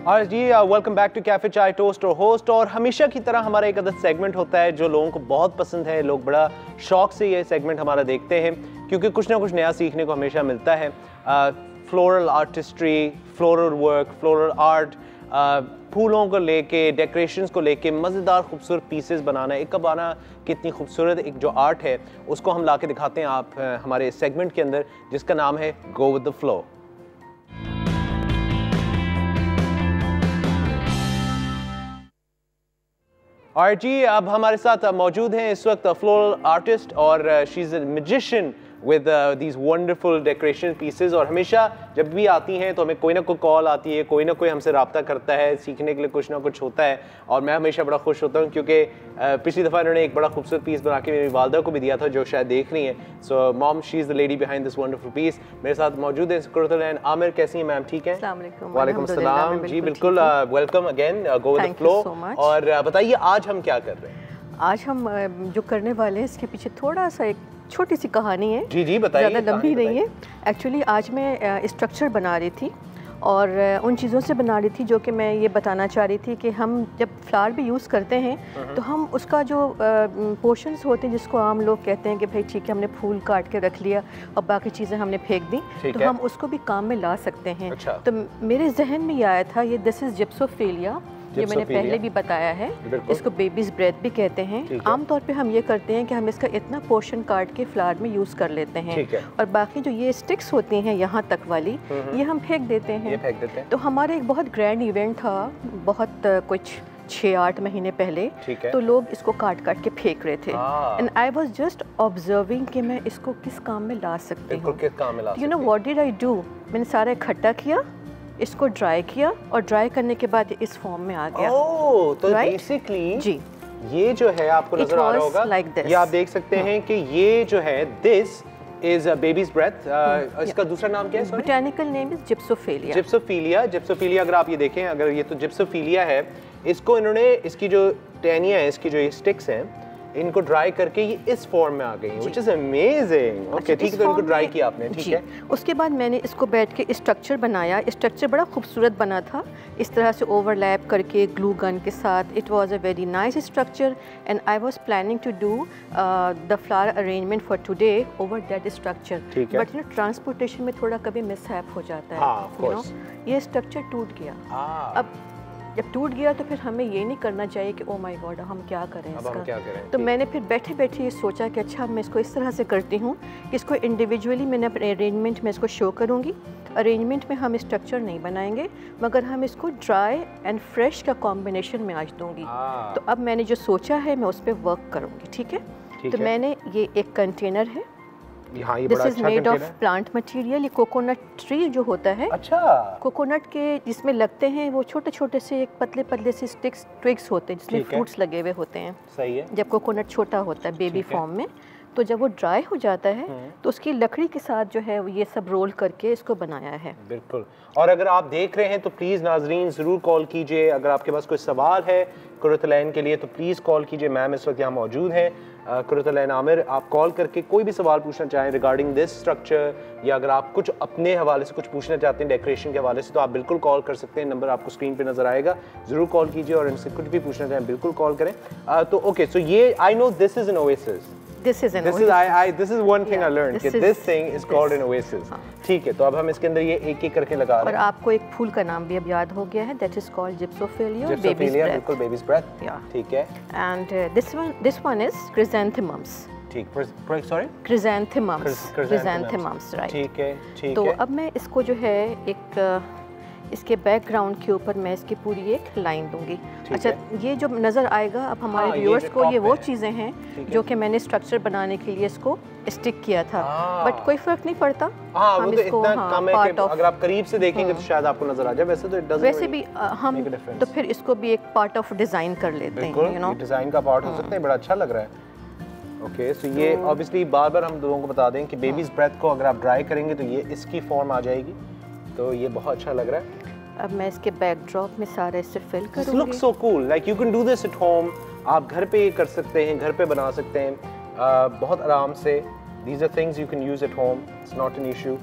और जी welcome back to cafe Chai toast और होस्ट। और हमेशा की तरह हमारा एक अदद सेगमेंट होता है जो लोगों को बहुत पसंद है, लोग बड़ा शौक से ये सेगमेंट हमारा देखते हैं क्योंकि कुछ ना कुछ नया सीखने को हमेशा मिलता है। Floral artistry, floral work, floral art, फूलों को लेके, डेकोरेशंस को लेके मज़ेदार खूबसूरत पीसेस बनाना, एक बनाना कितनी खूबसूरत एक जो आर्ट है उसको हम ला के दिखाते हैं आप हमारे सेगमेंट के अंदर जिसका नाम है गो विद द फ्लो। और जी अब हमारे साथ मौजूद हैं इस वक्त फ्लोरल आर्टिस्ट और she is a magician with these wonderful decoration pieces। और हमेशा जब भी आती हैं तो हमें कोई ना कोई कॉल आती है, कोई ना कोई हमसे रब्ता करता है, सीखने के लिए कुछ ना कुछ होता है और मैं हमेशा बड़ा खुश होता हूँ क्योंकि पिछली दफ़ा इन्होंने एक बड़ा खूबसूरत पीस बना के मेरी वालदा को भी दिया था जो शायद देख रही हैं। So mom she is the lady behind this wonderful piece. मेरे साथ मौजूद है कुरतुल आमिर। कैसी हैं मैम? ठीक है, वालेकुम सलाम जी, बिल्कुल welcome again, go with the flow. और बताइए आज हम क्या कर रहे हैं? आज हम जो करने वाले हैं इसके पीछे थोड़ा सा एक छोटी सी कहानी है। जी जी बताइए। ज़्यादा लंबी नहीं है। एक्चुअली आज मैं स्ट्रक्चर बना रही थी और उन चीज़ों से बना रही थी जो कि मैं ये बताना चाह रही थी कि हम जब फ्लावर भी यूज़ करते हैं तो हम उसका जो पोर्शंस होते हैं जिसको आम लोग कहते हैं कि भाई ठीक है हमने फूल काट के रख लिया और बाकी चीज़ें हमने फेंक दी, तो हम उसको भी काम में ला सकते हैं। अच्छा। तो मेरे जहन में ये आया था, ये दिस इज़ जिप्सोफिलिया, ये मैंने पहले भी बताया है। इसको बेबीज ब्रेथ भी कहते हैं। आमतौर पे हम ये करते हैं कि हम इसका इतना पोर्शन काट के फ्लावर में यूज़ कर लेते हैं और बाकी जो ये स्टिक्स होती हैं यहाँ तक वाली ये हम फेंक देते हैं। तो हमारा एक बहुत ग्रैंड इवेंट था बहुत कुछ 6-8 महीने पहले, तो लोग इसको काट काट के फेंक रहे थे and I was just observing कि मैं इसको किस काम में ला सकती हूँ। You know what did I do, मैंने सारा इकट्ठा किया, इसको ड्राई किया और ड्राई करने के बाद इस फॉर्म में आ गया। तो बेसिकली जी ये जो है आपको नजर आ रहा होगा like ये आप देख सकते हैं कि ये जो है दिस इज बेबीज ब्रेथ। इसका दूसरा नाम क्या है? Botanical name is gypsophila. Gypsophila अगर आप ये देखें, अगर ये तो जिप्सोफिलिया है, इसको इन्होंने इसकी जो टहनियाँ हैं, इसकी जो ये स्टिक्स हैं, इनको ड्राई करके ये इस फॉर्म में आ गई हैं, which is amazing. ओके ठीक है, तो इनको ड्राई किया आपने, ठीक है। उसके बाद मैंने इसको बैठ के स्ट्रक्चर बनाया। स्ट्रक्चर बड़ा खूबसूरत बना था, इस तरह से ओवरलैप करके ग्लू गन के साथ। It was a very nice structure and I was planning to do the flower arrangement for today over that structure, but you know transportation में थोड़ा कभी मिसहैप हो जाता है, यू नो। ये स्ट्रक्चर टूट गया। अब जब टूट गया तो फिर हमें ये नहीं करना चाहिए कि ओ माय गॉड हम क्या करें इसका। तो मैंने फिर बैठे बैठे ये सोचा कि अच्छा मैं इसको इस तरह से करती हूँ कि इसको इंडिविजुअली मैंने अपने अरेंजमेंट में इसको शो करूँगी। अरेंजमेंट में हम स्ट्रक्चर नहीं बनाएंगे, मगर हम इसको ड्राई एंड फ्रेश का कॉम्बिनेशन में आज दूँगी। तो अब मैंने जो सोचा है मैं उस पर वर्क करूँगी, ठीक है। तो मैंने ये एक कंटेनर है, this is made of plant material. ये कोकोनट ट्री जो होता है, अच्छा कोकोनट के जिसमें लगते हैं वो छोटे छोटे से एक पतले पतले से स्टिक्स ट्विग्स होते हैं जिसमें फ्रूट्स लगे हुए होते हैं। सही है। जब कोकोनट छोटा होता है बेबी फॉर्म में, तो जब वो ड्राई हो जाता है तो उसकी लकड़ी के साथ जो है ये सब रोल करके इसको बनाया है। बिल्कुल। और अगर आप देख रहे हैं तो प्लीज़ नाजरीन ज़रूर कॉल कीजिए। अगर आपके पास कोई सवाल है कुर्रतुल-ऐन के लिए तो प्लीज़ कॉल कीजिए। मैम इस वक्त यहाँ मौजूद हैं, कुर्रतुल-ऐन आमिर। आप कॉल करके कोई भी सवाल पूछना चाहें रिगार्डिंग दिस स्ट्रक्चर, या अगर आप कुछ अपने हवाले से कुछ पूछना चाहते हैं डेकोरेशन के हवाले से, तो आप बिल्कुल कॉल कर सकते हैं। नंबर आपको स्क्रीन पे नजर आएगा, ज़रूर कॉल कीजिए और इनसे कुछ भी पूछना चाहें बिल्कुल कॉल करें। तो ओके, सो ये I know this is an oasis. This is one thing I learned कि this thing is called an oasis। ठीक है, तो अब हम इसके अंदर ये एक एक करके लगा रहे हैं। और आपको एक फूल का नाम भी अब याद हो गया है, that is called gypsophilia, baby's breath। बिल्कुल, baby's breath। ठीक है। And this one is chrysanthemums। ठीक, sorry? Chrysanthemums, right। ठीक है, ठीक है। तो अब मैं इसको जो है एक इसके बैकग्राउंड के ऊपर मैं इसकी पूरी एक लाइन दूंगी। अच्छा, ये जो नज़र आएगा अब हमारे व्यूअर्स को, ये वो चीज़ें हैं जो कि मैंने स्ट्रक्चर बनाने के लिए इसको स्टिक किया था, बट कोई फ़र्क नहीं पड़ता। हम इसको पार्ट ऑफ, अगर आप करीब से देखेंगे तो शायद आपको नज़र आ जाए। वैसे तो इट डजंट, वैसे भी हम तो फिर इसको भी एक पार्ट ऑफ डिज़ाइन कर लेते हैं, यू नो। डिज़ाइन का पार्ट हो सकते हैं, बड़ा अच्छा लग रहा है। ओके, सो ये ऑब्वियसली बार बार हम लोगों को बता दें कि बेबीज़ ब्रेथ को अगर आप ड्राई करेंगे तो ये इसकी फॉर्म आ जाएगी। तो ये बहुत अच्छा लग रहा है। अब मैं इसके बैकड्रॉप में सारा इससे फिल करूंगी। This looks so cool, like you can do this at home। आप घर पे कर सकते हैं, घर पे बना सकते हैं बहुत आराम से। These are things you can use at home, it's not an issue।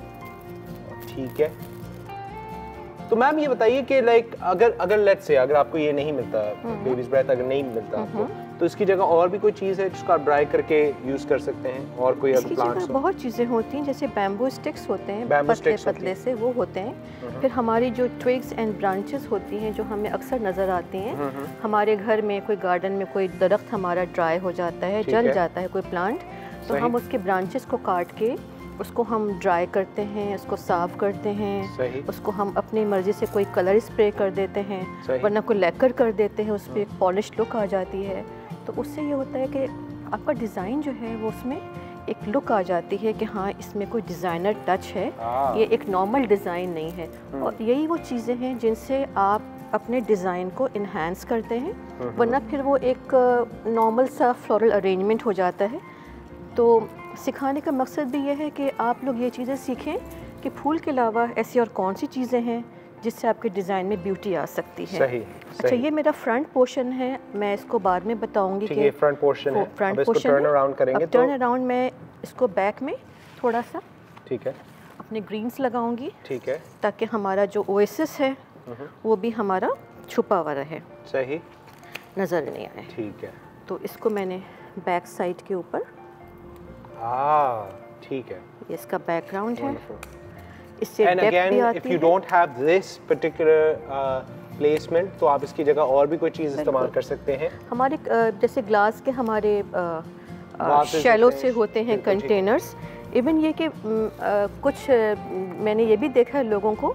ठीक है। तो मैम ये बताइए कि लाइक अगर लेट्स से अगर आपको ये नहीं मिलता, बेबीज़ ब्रेथ अगर नहीं मिलता आपको, तो इसकी जगह और भी कोई चीज़ है जिसको आप ड्राई करके यूज़ कर सकते हैं? और कोई अगर प्लांट्स, बहुत चीज़ें होती हैं, जैसे बैम्बू स्टिक्स होते हैं, पतले पतले से वो होते हैं। फिर हमारी जो ट्विग्स एंड ब्रांचेस होती हैं जो हमें अक्सर नज़र आती हैं, हमारे घर में कोई गार्डन में कोई दरख्त हमारा ड्राई हो जाता है, जल जाता है कोई प्लांट, तो हम उसके ब्रांचेस को काट के उसको हम ड्राई करते हैं, उसको साफ करते हैं, उसको हम अपनी मर्ज़ी से कोई कलर स्प्रे कर देते हैं, वरना कोई लेकर कर देते हैं, उस पर एक पॉलिश लुक आ जाती है। तो उससे ये होता है कि आपका डिज़ाइन जो है वो उसमें एक लुक आ जाती है कि हाँ इसमें कोई डिज़ाइनर टच है, ये एक नॉर्मल डिज़ाइन नहीं है। और यही वो चीज़ें हैं जिनसे आप अपने डिज़ाइन को इन्हांस करते हैं, वरना फिर वो एक नॉर्मल सा फ्लोरल अरेंजमेंट हो जाता है। तो सिखाने का मकसद भी ये है कि आप लोग ये चीज़ें सीखें कि फूल के अलावा ऐसी और कौन सी चीज़ें हैं जिससे आपके डिज़ाइन में ब्यूटी आ सकती है। सही, अच्छा, ये मेरा फ्रंट पोर्शन है, मैं इसको बाद में बताऊंगी कि ये फ्रंट पोर्शन है। फ्रंट पोर्शन टर्न अराउंड करेंगे तो टर्न अराउंड मैं इसको बैक में थोड़ा सा, ठीक है, अपने ग्रीन्स लगाऊंगी, ठीक है, ताकि हमारा जो ओएसिस है वो भी हमारा छुपा हुआ रहे, सही, नज़र नहीं आए। ठीक है। तो इसको मैंने बैक साइड के ऊपर, ठीक है, ये इसका बैकग्राउंड है। इससे And डेप्थ again, भी आती if you है। don't have this particular placement, तो आप इसकी जगह और भी कोई चीज़ इस्तेमाल कर सकते हैं। हमारे जैसे ग्लास के हमारे शैलो से होते हैं कंटेनर्स। इवन ये कि कुछ मैंने ये भी देखा है लोगों को,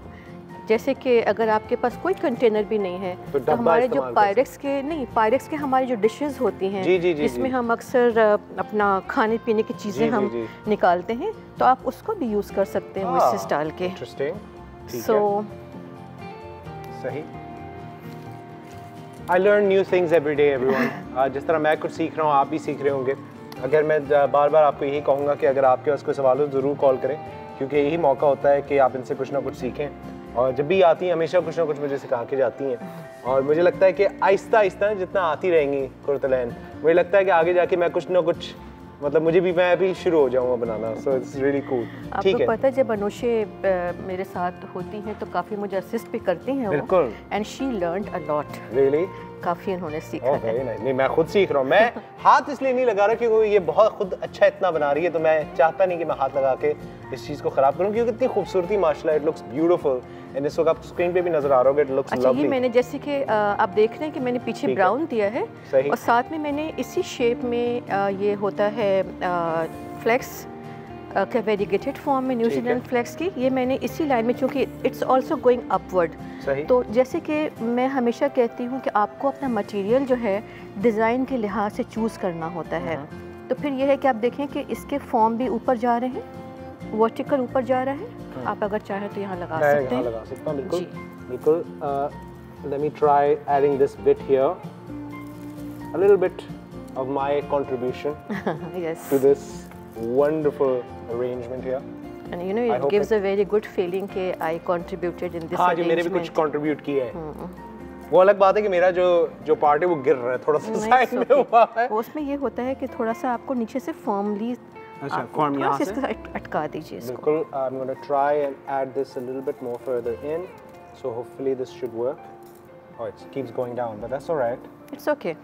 जैसे कि अगर आपके पास कोई कंटेनर भी नहीं है तो हमारे जो पायरेक्स के हमारी जो डिशेस होती हैं जिसमें हम अक्सर अपना खाने पीने की चीज़ें हम निकालते हैं, तो आप उसको भी यूज़ कर सकते हैं ओएसिस डाल के। सो सही। I learn new things every day, everyone। जिस तरह मैं कुछ सीख रहा हूँ आप भी सीख रहे होंगे। अगर मैं बार बार आपको यही कहूँगा कि अगर आपके पास कोई सवाल हो ज़रूर कॉल करें, क्योंकि यही मौका होता है कि आप इनसे कुछ ना कुछ सीखें। और जब भी आती हैं हमेशा कुछ ना कुछ मुझे सिखा के जाती हैं और मुझे लगता है कि आहिस्ता आहिस्ता जितना आती रहेंगी कुर्तलैन, मुझे लगता है कि आगे जाके मैं कुछ ना कुछ मतलब मैं भी शुरू हो जाऊंगा बनाना। So it's really cool. ठीक है, आपको पता है जब अनुषे मेरे साथ होती हैं तो काफ़ी मुझे असिस्ट भी करती हैं बिल्कुल, and she learned a lot. Really काफ़ी उन्होंने सीखा है। नहीं मैं खुद सीख रहा हूँ। मैं हाथ इसलिए नहीं लगा रहा क्योंकि ये बहुत खुद अच्छा इतना बना रही है, तो मैं चाहता नहीं कि मैं हाथ लगा के इस चीज़ को ख़राब करूँ, क्योंकि इतनी खूबसूरती माशाल्लाह, इट लुक्स ब्यूटीफुल एंड इस वक्त आप स्क्रीन पे भी नज़र आ रहा होगा, इट लुक्स अच्छा लवली। ये मैंने जैसे कि आप देख रहे हैं कि मैंने पीछे ब्राउन दिया है और साथ में मैंने इसी शेप में ये होता है फ्लेक्स का वेरीगेटेड फॉर्म में न्यूजीलैंड फ्लेक्स की, ये मैंने इसी लाइन में, चूँकि इट्स ऑल्सो गोइंग अपवर्ड, तो जैसे कि मैं हमेशा कहती हूँ कि आपको अपना मटेरियल जो है डिज़ाइन के लिहाज से चूज़ करना होता है। तो फिर ये है कि आप देखें कि इसके फॉर्म भी ऊपर जा रहे हैं, वर्टिकल ऊपर जा रहा है। आप अगर चाहें तो यहाँ लगा सकते हैं। लगा सकता हूँ, बिल्कुल बिल्कुल। Let me try adding this bit here, a little bit of my contribution yes to this wonderful arrangement here. and you know it gives a very good feeling कि I contributed in this हाँ जी, मैंने भी कुछ contribute किया है। वो अलग बात है कि मेरा जो पार्ट है वो गिर रहा है, थोड़ा सा साइड में हुआ है। उसमें ये होता है कि थोड़ा सा आपको नीचे से फॉर्मली फॉर्म यहाँ से अटका दीजिए इसको। बिल्कुल। I'm going to try and add this a little bit more further in, so hopefully this should work. Oh, it keeps going down, but that's all right. It's okay.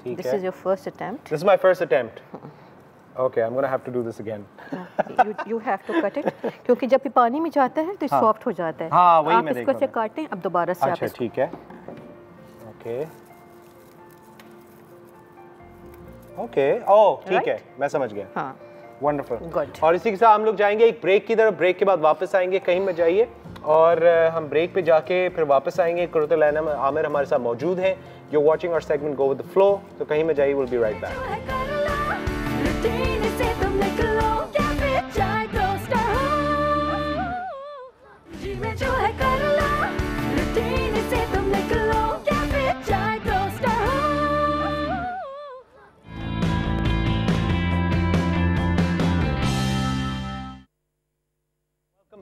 ठीक है। This is your first attempt. This is my first attempt. Okay, I'm going to have to do this again. you have to cut it, क्योंकि जब ये पानी में जाता है तो सॉफ्ट हो जाता है। हाँ, वही आप मैं इसको ऐसे काटें, अब दोबारा से आप इसको। ठीक है। ओके ओके, ओह ठीक है, मैं समझ गया। हाँ, वंडरफुल, गुड। और इसी के साथ हम लोग जाएंगे एक ब्रेक की तरफ। ब्रेक के बाद वापस आएंगे, कहीं मत जाइए, और हम ब्रेक पे जाके फिर वापस आएंगे। कुर्तलैन आमिर हमारे साथ मौजूद हैं। You watching our segment go with the flow, तो कहीं मत जाइए, will be right back.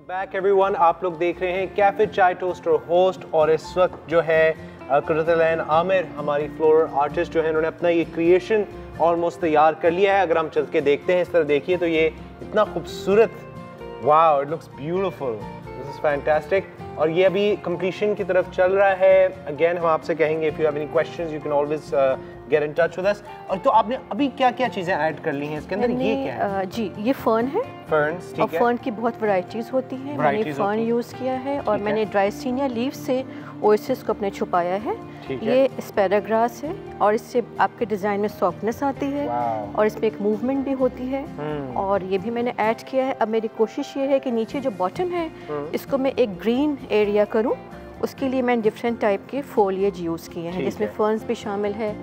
Back everyone, आप लोग देख रहे हैं कैफे चाय टोस्टर होस्ट, और इस वक्त जो है कुर्तलैन आमिर हमारी फ्लोरल आर्टिस्ट जो है, उन्होंने अपना ये क्रिएशन ऑलमोस्ट तैयार कर लिया है। अगर हम चल के देखते हैं, इस तरह देखिए तो ये इतना खूबसूरत, wow it looks beautiful, this is fantastic. और ये अभी कंप्लीशन की तरफ चल रहा है। अगेन हम आपसे कहेंगे if you have any questions you can always get in touch with us. और तो आपने अभी क्या क्या चीजें ऐड कर ली हैं इसके अंदर? ये क्या है? जी ये फर्न है। फर्न्स, ठीक है। और फर्न की बहुत वैरायटीज होती हैं। मैंने फर्न यूज़ किया है और मैंने ड्राइसिनिया लीव से ओएसिस को अपने छुपाया है। ये एस्पेराग्रास है और इससे आपके डिज़ाइन में सॉफ्टनेस आती है और इसमें एक मूवमेंट भी होती है। और ये भी मैंने ऐड किया है। अब मेरी कोशिश ये है कि नीचे जो बॉटम है इसको मैं एक ग्रीन एरिया करूं। उसके लिए मैंने डिफरेंट टाइप के फोलिएज यूज़ किए हैं, जिसमें फर्न्स भी शामिल है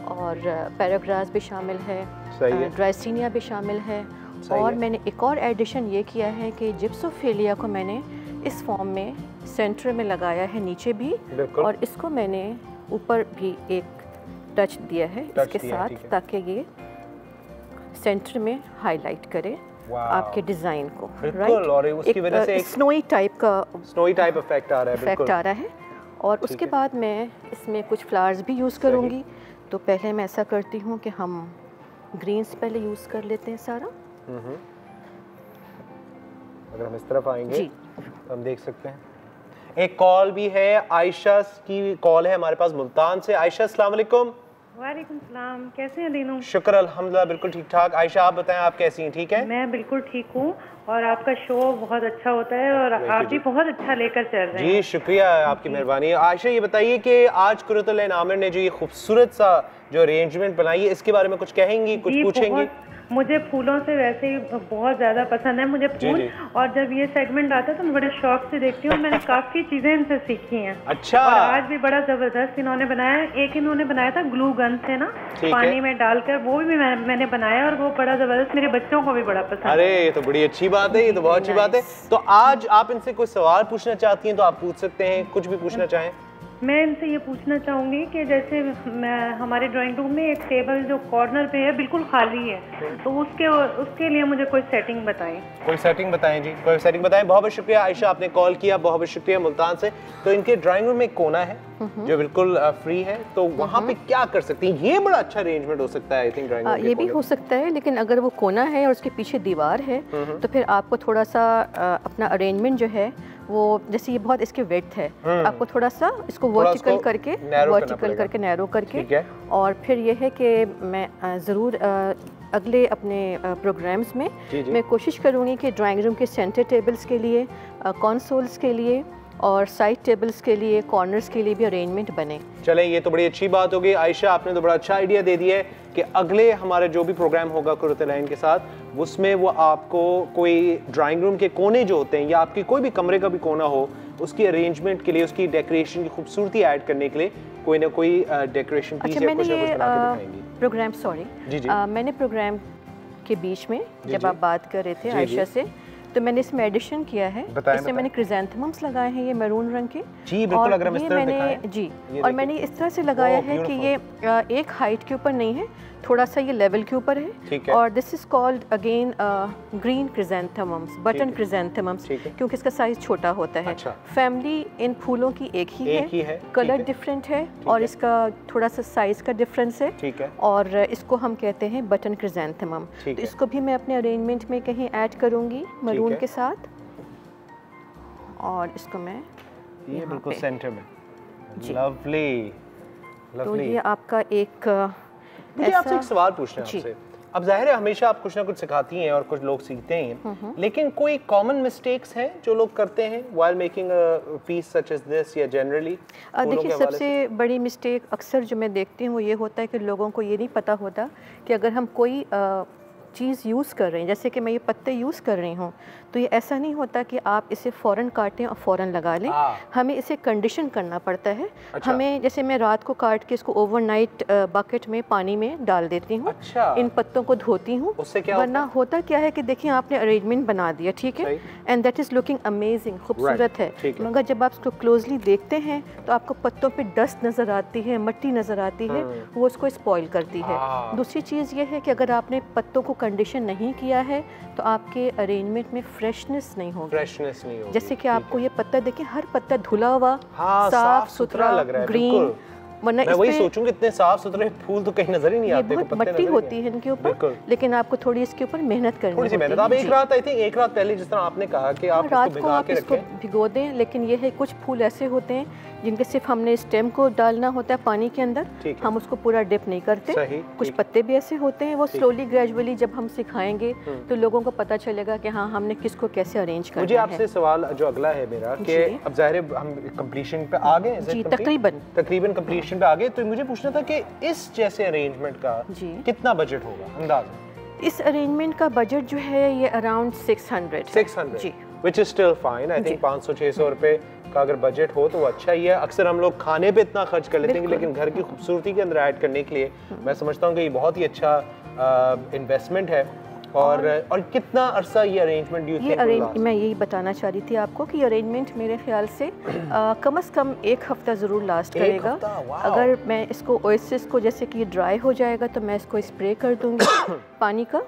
और पैराग्रास भी शामिल है, ड्राइसिनिया भी शामिल है। और मैंने एक और एडिशन ये किया है कि जिप्सोफिलिया को मैंने इस फॉर्म में सेंटर में लगाया है, नीचे भी, और इसको मैंने ऊपर भी एक टच दिया है इसके साथ, ताकि ये सेंटर में हाईलाइट करे आपके डिजाइन को। राइट, और उसकी वजह से एक स्नोई टाइप इफेक्ट आ रहा है। और उसके बाद मैं इसमें कुछ फ्लावर्स भी यूज़ करूँगी। तो पहले मैं ऐसा करती हूँ कि हम ग्रीन्स पहले यूज़ कर लेते हैं सारा। अगर हम इस तरफ आएंगे तो हम देख सकते हैं एक कॉल भी है, आयशा की कॉल है हमारे पास मुल्तान से। आयशा अस्सलाम वालेकुम। वालेकुम सलाम, कैसे हैं दीनू? शुक्र अल्हम्दुलिल्लाह, बिल्कुल ठीक ठाक। आयशा आप बताएं, आप कैसी हैं? ठीक है, मैं बिल्कुल ठीक हूँ और आपका शो बहुत अच्छा होता है और आप भी बहुत अच्छा लेकर चल रहे हैं। जी शुक्रिया, आपकी मेहरबानी। आयशा ये बताइए कि आज कुर्तलैन आमिर ने जो ये खूबसूरत सा जो अरेंजमेंट बनाई है, इसके बारे में कुछ कहेंगी, कुछ पूछेंगी? मुझे फूलों से वैसे ही बहुत ज़्यादा पसंद है मुझे फूल, और जब ये सेगमेंट आता है तो मैं बड़े शौक से देखती हूँ। मैंने काफ़ी चीज़ें इनसे सीखी हैं। अच्छा। और आज भी बड़ा ज़बरदस्त इन्होंने बनाया। एक इन्होंने बनाया था ग्लू गन से ना, पानी में डालकर, वो भी मैंने बनाया और वो बड़ा ज़बरदस्त, मेरे बच्चों को भी बड़ा पसंद। अरे ये तो बड़ी अच्छी बात है, ये तो बहुत अच्छी बात है। तो आज आप इनसे कोई सवाल पूछना चाहती हैं तो आप पूछ सकते हैं, कुछ भी पूछना चाहें। मैं इनसे ये पूछना चाहूँगी कि जैसे हमारे ड्राइंग रूम में एक टेबल जो कॉर्नर पे है बिल्कुल खाली है, तो उसके लिए मुझे कोई सेटिंग बताएं। कोई सेटिंग बताएं जी, कोई सेटिंग बताएं। बहुत बहुत शुक्रिया आयशा, आपने कॉल किया, बहुत बहुत शुक्रिया मुल्तान से। तो इनके ड्राइंग रूम में एक कोना है जो बिल्कुल फ्री है, तो वहाँ पे क्या कर सकती हैं? ये बड़ा अच्छा अरेंजमेंट हो सकता है आई थिंक ड्राइंग रूम। ये भी हो सकता है, लेकिन अगर वो कोना है और उसके पीछे दीवार है तो फिर आपको थोड़ा सा अपना अरेंजमेंट जो है वो, जैसे ये बहुत इसके विड्थ है, आपको थोड़ा सा इसको वर्टिकल करके नैरो करके और फिर ये है कि मैं ज़रूर अगले अपने प्रोग्राम्स में मैं कोशिश करूँगी कि ड्राइंग रूम के सेंटर टेबल्स के लिए, कंसोल्स के लिए और साइड टेबल्स के लिए, कॉर्नर्स के लिए भी अरेंजमेंट बने। चलें, ये तो बड़ी अच्छी बात होगी आयशा, आपने तो बड़ा अच्छा आइडिया दे दिया है कि अगले हमारे जो भी प्रोग्राम होगा कुर्रतुल ऐन के साथ, उसमें वो आपको कोई ड्राइंग रूम के कोने जो होते हैं या आपकी कोई भी कमरे का भी कोना हो, उसकी अरेंजमेंट के लिए, उसकी डेकोरेशन की खूबसूरती ऐड करने के लिए कोई ना कोई डेकोरेशन पीस या कुछ ना कुछ बना के दिखाएंगी। प्रोग्राम मैंने प्रोग्राम के बीच में जब आप बात कर रहे थे आयशा से, तो मैंने इसमें एडिशन किया है। इसमें मैंने क्रिजेंथेमम्स लगाए हैं, ये मैरून रंग के जी, बिल्कुल, अगर हम इस तरह मैंने जी और मैंने इस तरह से लगाया है कि ये एक हाइट के ऊपर नहीं है, थोड़ा सा ये लेवल के ऊपर है। और this is called again green chrysanthemums, button chrysanthemums, क्योंकि इसका साइज छोटा होता है। फैमिली इन फूलों की एक ही है, कलर डिफरेंट है और इसका थोड़ा सा साइज का डिफरेंस है और इसको हम कहते हैं बटन क्रिजेंथेमम। तो इसको भी मैं अपने अरेंजमेंट में कहीं ऐड करूंगी मरून के साथ, और इसको मैं ये बिल्कुल सेंटर में। लवली, तो ये आपका एक मुझे आपसे एक सवाल पूछना है आपसे। अब जाहिर है हमेशा आप कुछ ना कुछ सिखाती हैं और कुछ लोग सीखते हैं, लेकिन कोई कॉमन मिस्टेक्स हैं जो लोग करते हैं while making a piece such as this या जनरली? देखिए, सबसे बड़ी मिस्टेक अक्सर जो मैं देखती हूँ वो ये होता है कि लोगों को ये नहीं पता होता कि अगर हम कोई चीज़ यूज़ कर रहे हैं, जैसे कि मैं ये पत्ते यूज़ कर रही हूँ, तो ये ऐसा नहीं होता कि आप इसे फ़ौरन काटें और फ़ौरन लगा लें। हमें इसे कंडीशन करना पड़ता है। हमें, जैसे मैं रात को काट के इसको ओवरनाइट बकेट में पानी में डाल देती हूँ, इन पत्तों को धोती हूँ, वरना होता क्या है कि देखिए आपने अरेंजमेंट बना दिया, ठीक है, and that is looking amazing, खूबसूरत है, मगर जब आप इसको क्लोजली देखते हैं तो आपको पत्तों पर डस्ट नज़र आती है, मिट्टी नज़र आती है, वो उसको स्पॉइल करती है। दूसरी चीज़ ये है कि अगर आपने पत्तों को कंडीशन नहीं किया है तो आपके अरेंजमेंट में फ्रेशनेस नहीं होगी। जैसे कि आपको ये पत्ता देखिए, हर पत्ता धुला हुआ, साफ सुथरा लग रहा है, ग्रीन, वरना मैं वही सोचूंगा इतने साफ सुथरे फूल तो कहीं नजर ही नहीं आते। बहुत मट्टी होती है इनके ऊपर, लेकिन आपको थोड़ी इसके ऊपर मेहनत करनी होती है। आप एक रात, आई थिंक एक रात पहले जिस तरह आपने कहा कि आप रात को आप इसको भिगो दें, लेकिन ये है कुछ फूल ऐसे होते हैं जिनके सिर्फ हमने स्टेम को डालना होता है पानी के अंदर, हम उसको पूरा डिप नहीं करते। कुछ पत्ते भी ऐसे होते हैं, वो स्लोली ग्रेजुअली जब हम सिखाएंगे तो लोगों को पता चलेगा कि हाँ, हमने किसको कैसे अरेंज करना है। मुझे आपसे सवाल जो अगला है मेरा कि अब जाहिर है हम कंप्लीशन पे आ गए जी, तकरीबन कंप्लीशन पे आ गए, तो मुझे पूछना था कि इस जैसे अरेंजमेंट का कितना बजट होगा अंदाज़ा? इस अरेंजमेंट का बजट जो है ये अराउंड 600 जी, which is still fine. I think 500-600 रुपए का अगर बजट हो तो वो अच्छा ही है। अक्सर हम लोग खाने पे इतना खर्च कर लेते हैं, लेकिन घर की खूबसूरती के अंदर ऐड करने के लिए मैं समझता हूँ कि ये बहुत ही अच्छा इन्वेस्टमेंट है। और कितना अरसा ये अरेंजमेंट मैं यही बताना चाह रही थी आपको कि अरेंजमेंट मेरे ख्याल से कम से कम 1 हफ्ता ज़रूर लास्ट करेगा। अगर मैं इसको ओएसिस को, जैसे कि ये ड्राई हो जाएगा तो मैं इसको स्प्रे कर दूंगी पानी का,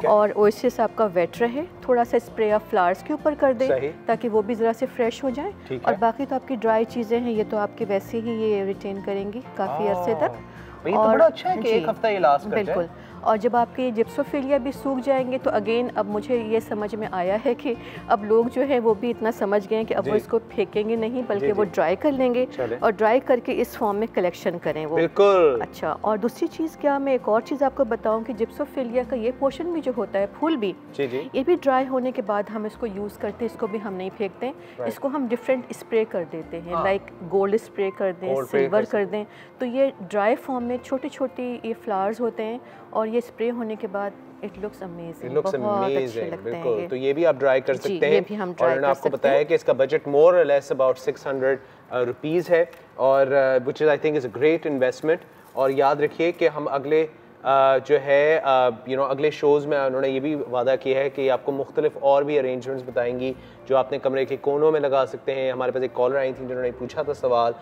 और ओएसिस आपका वेट रहे, थोड़ा सा स्प्रे आप फ्लावर्स के ऊपर कर दें ताकि वो भी ज़रा से फ्रेश हो जाए। और बाकी तो आपकी ड्राई चीज़ें हैं, ये तो आपके वैसे ही ये रिटेन करेंगी काफ़ी अरसे तक। ये तो बड़ा अच्छा है कि 1 हफ्ता ये लास्ट कर जाए। बिल्कुल। और जब आपके जिप्सोफिलिया भी सूख जाएंगे तो अगेन अब मुझे ये समझ में आया है कि अब लोग जो है वो भी इतना समझ गए हैं कि अब वो इसको फेंकेंगे नहीं, बल्कि वो ड्राई कर लेंगे और ड्राई करके इस फॉर्म में कलेक्शन करें वो। बिल्कुल। अच्छा, और दूसरी चीज़ क्या, मैं एक और चीज़ आपको बताऊं कि जिप्सोफिलिया का ये पोर्शन भी जो होता है, फूल भी, ये भी ड्राई होने के बाद हम इसको यूज़ करते हैं, इसको भी हम नहीं फेंकते, इसको हम डिफरेंट स्प्रे कर देते हैं, लाइक गोल्ड स्प्रे कर दें, सिल्वर कर दें, तो ये ड्राई फॉर्म में छोटे छोटे ये फ्लावर्स होते हैं और ये स्प्रे होने के बाद इट लुक्स अमेजिंग, बहुत अच्छे लगते हैं ये। तो ये भी आप ड्राई कर सकते हैं। और मैंने आपको बताया कि इसका बजट मोर और लेस अबाउट 600 रुपीज़ है, और which is I think is a great investment. और याद रखिए कि हम अगले जो है अगले शोज़ में उन्होंने ये भी वादा किया है कि आपको मुख्तलिफ और भी अरेंजमेंट्स बताएंगी जो आपने कमरे के कोनों में लगा सकते हैं। हमारे पास एक कॉलर आई थी जिन्होंने पूछा था सवाल।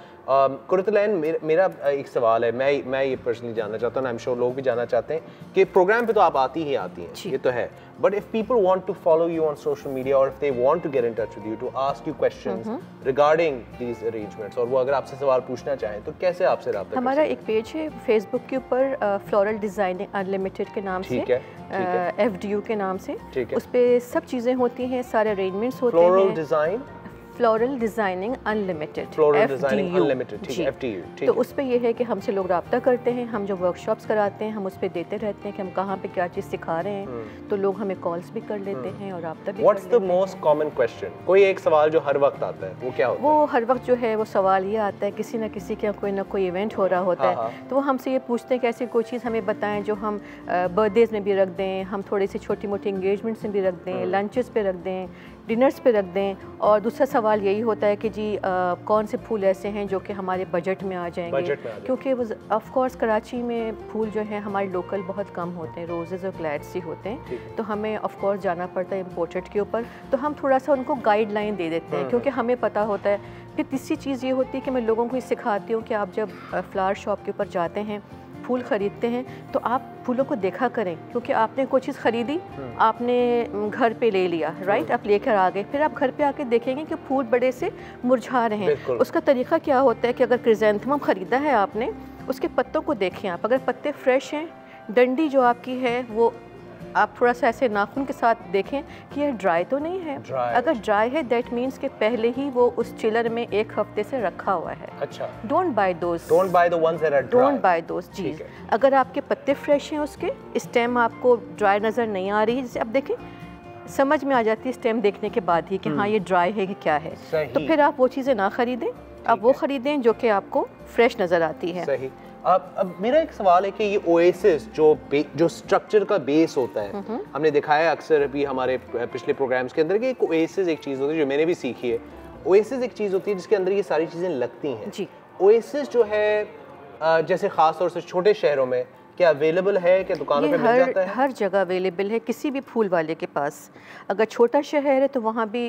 कुरतलैन, मेरा एक सवाल है, मैं ये पर्सनली जानना चाहता हूँ, आई एम श्योर लोग भी जानना चाहते हैं कि प्रोग्राम पे तो आप आती ही आती हैं, ये तो है, but if people want to follow you on social media और if they want to get in touch with you to ask you questions regarding these arrangements, और वो अगर आपसे सवाल पूछना चाहें तो कैसे आपसे राब्ता? हमारा एक पेज है फेसबुक के ऊपर, फ्लोरल डिजाइनिंग अनलिमिटेड के नाम से, FDU के नाम से, उस पे सब चीज़ें होती हैं, सारे अरेंजमेंट्स होते हैं। Floral designing unlimited, FDU। तो उस पर यह है कि हमसे लोग रब्ता करते हैं, हम जो वर्कशॉप्स कराते हैं हम उस पर देते रहते हैं कि हम कहाँ पे क्या चीज़ सिखा रहे हैं, तो लोग हमें कॉल्स भी कर लेते हैं और रब्ता भी। What's the most common question? कोई एक सवाल जो हर वक्त आता है, वो क्या होता है? वो हर वक्त जो है वो सवाल ये आता है, किसी न किसी के कोई ना कोई इवेंट हो रहा होता है, तो वो हमसे ये पूछते हैं कि ऐसी कोई चीज़ हमें बताएं जो हम बर्थडेज में भी रख दें, हम थोड़ी सी छोटी मोटी इंगेजमेंट्स में भी रख दें, लंचेस पे रख दें, डिनर्स पे रख दें। और दूसरा सवाल यही होता है कि जी कौन से फूल ऐसे हैं जो कि हमारे बजट में आ जाएंगे, क्योंकि वो ऑफ कोर्स कराची में फूल जो है हमारे लोकल बहुत कम होते हैं, रोजेज़ और ग्लैड्स ही होते हैं, तो हमें ऑफ कोर्स जाना पड़ता है इम्पोर्टेड के ऊपर, तो हम थोड़ा सा उनको गाइडलाइन दे देते हैं क्योंकि हमें पता होता है। फिर तीसरी चीज़ ये होती है कि मैं लोगों को ये सिखाती हूँ कि आप जब फ्लावर शॉप के ऊपर जाते हैं, फूल ख़रीदते हैं, तो आप फूलों को देखा करें, क्योंकि आपने कोई चीज़ ख़रीदी, आपने घर पे ले लिया, राइट, आप लेकर आ गए, फिर आप घर पे आके देखेंगे कि फूल बड़े से मुरझा रहे हैं। उसका तरीका क्या होता है कि अगर क्रिजेंथेमम ख़रीदा है आपने, उसके पत्तों को देखें आप, अगर पत्ते फ्रेश हैं, डंडी जो आपकी है वो आप थोड़ा सा ऐसे नाखून के साथ देखें कि ये ड्राई तो नहीं है। अगर ड्राई है दैट मीन्स कि पहले ही वो उस चिलर में 1 हफ्ते से रखा हुआ है। अच्छा, don't buy those, don't buy the ones that are dry, don't buy those जी। अगर आपके पत्ते फ्रेश हैं, उसके स्टेम आपको ड्राई नज़र नहीं आ रही है, जैसे अब देखें समझ में आ जाती है स्टेम देखने के बाद ही कि हाँ ये ड्राई है कि क्या है, तो फिर आप वो चीज़ें ना ख़रीदें, आप वो ख़रीदें जो कि आपको फ्रेश नज़र आती है। सही। अब मेरा एक सवाल है कि ये ओएसिस जो स्ट्रक्चर का बेस होता है, हमने दिखाया है अक्सर अभी हमारे पिछले प्रोग्राम्स के अंदर कि एक ओएसिस एक चीज़ होती है जो मैंने भी सीखी है। ओएसिस एक चीज़ होती है जिसके अंदर ये सारी चीज़ें लगती हैं जी। ओएसिस जो है जैसे ख़ास तौर से छोटे शहरों में क्या अवेलेबल है, क्या दुकानों पे मिल जाता है? हर जगह अवेलेबल है, किसी भी फूल वाले के पास। अगर छोटा शहर है तो वहाँ भी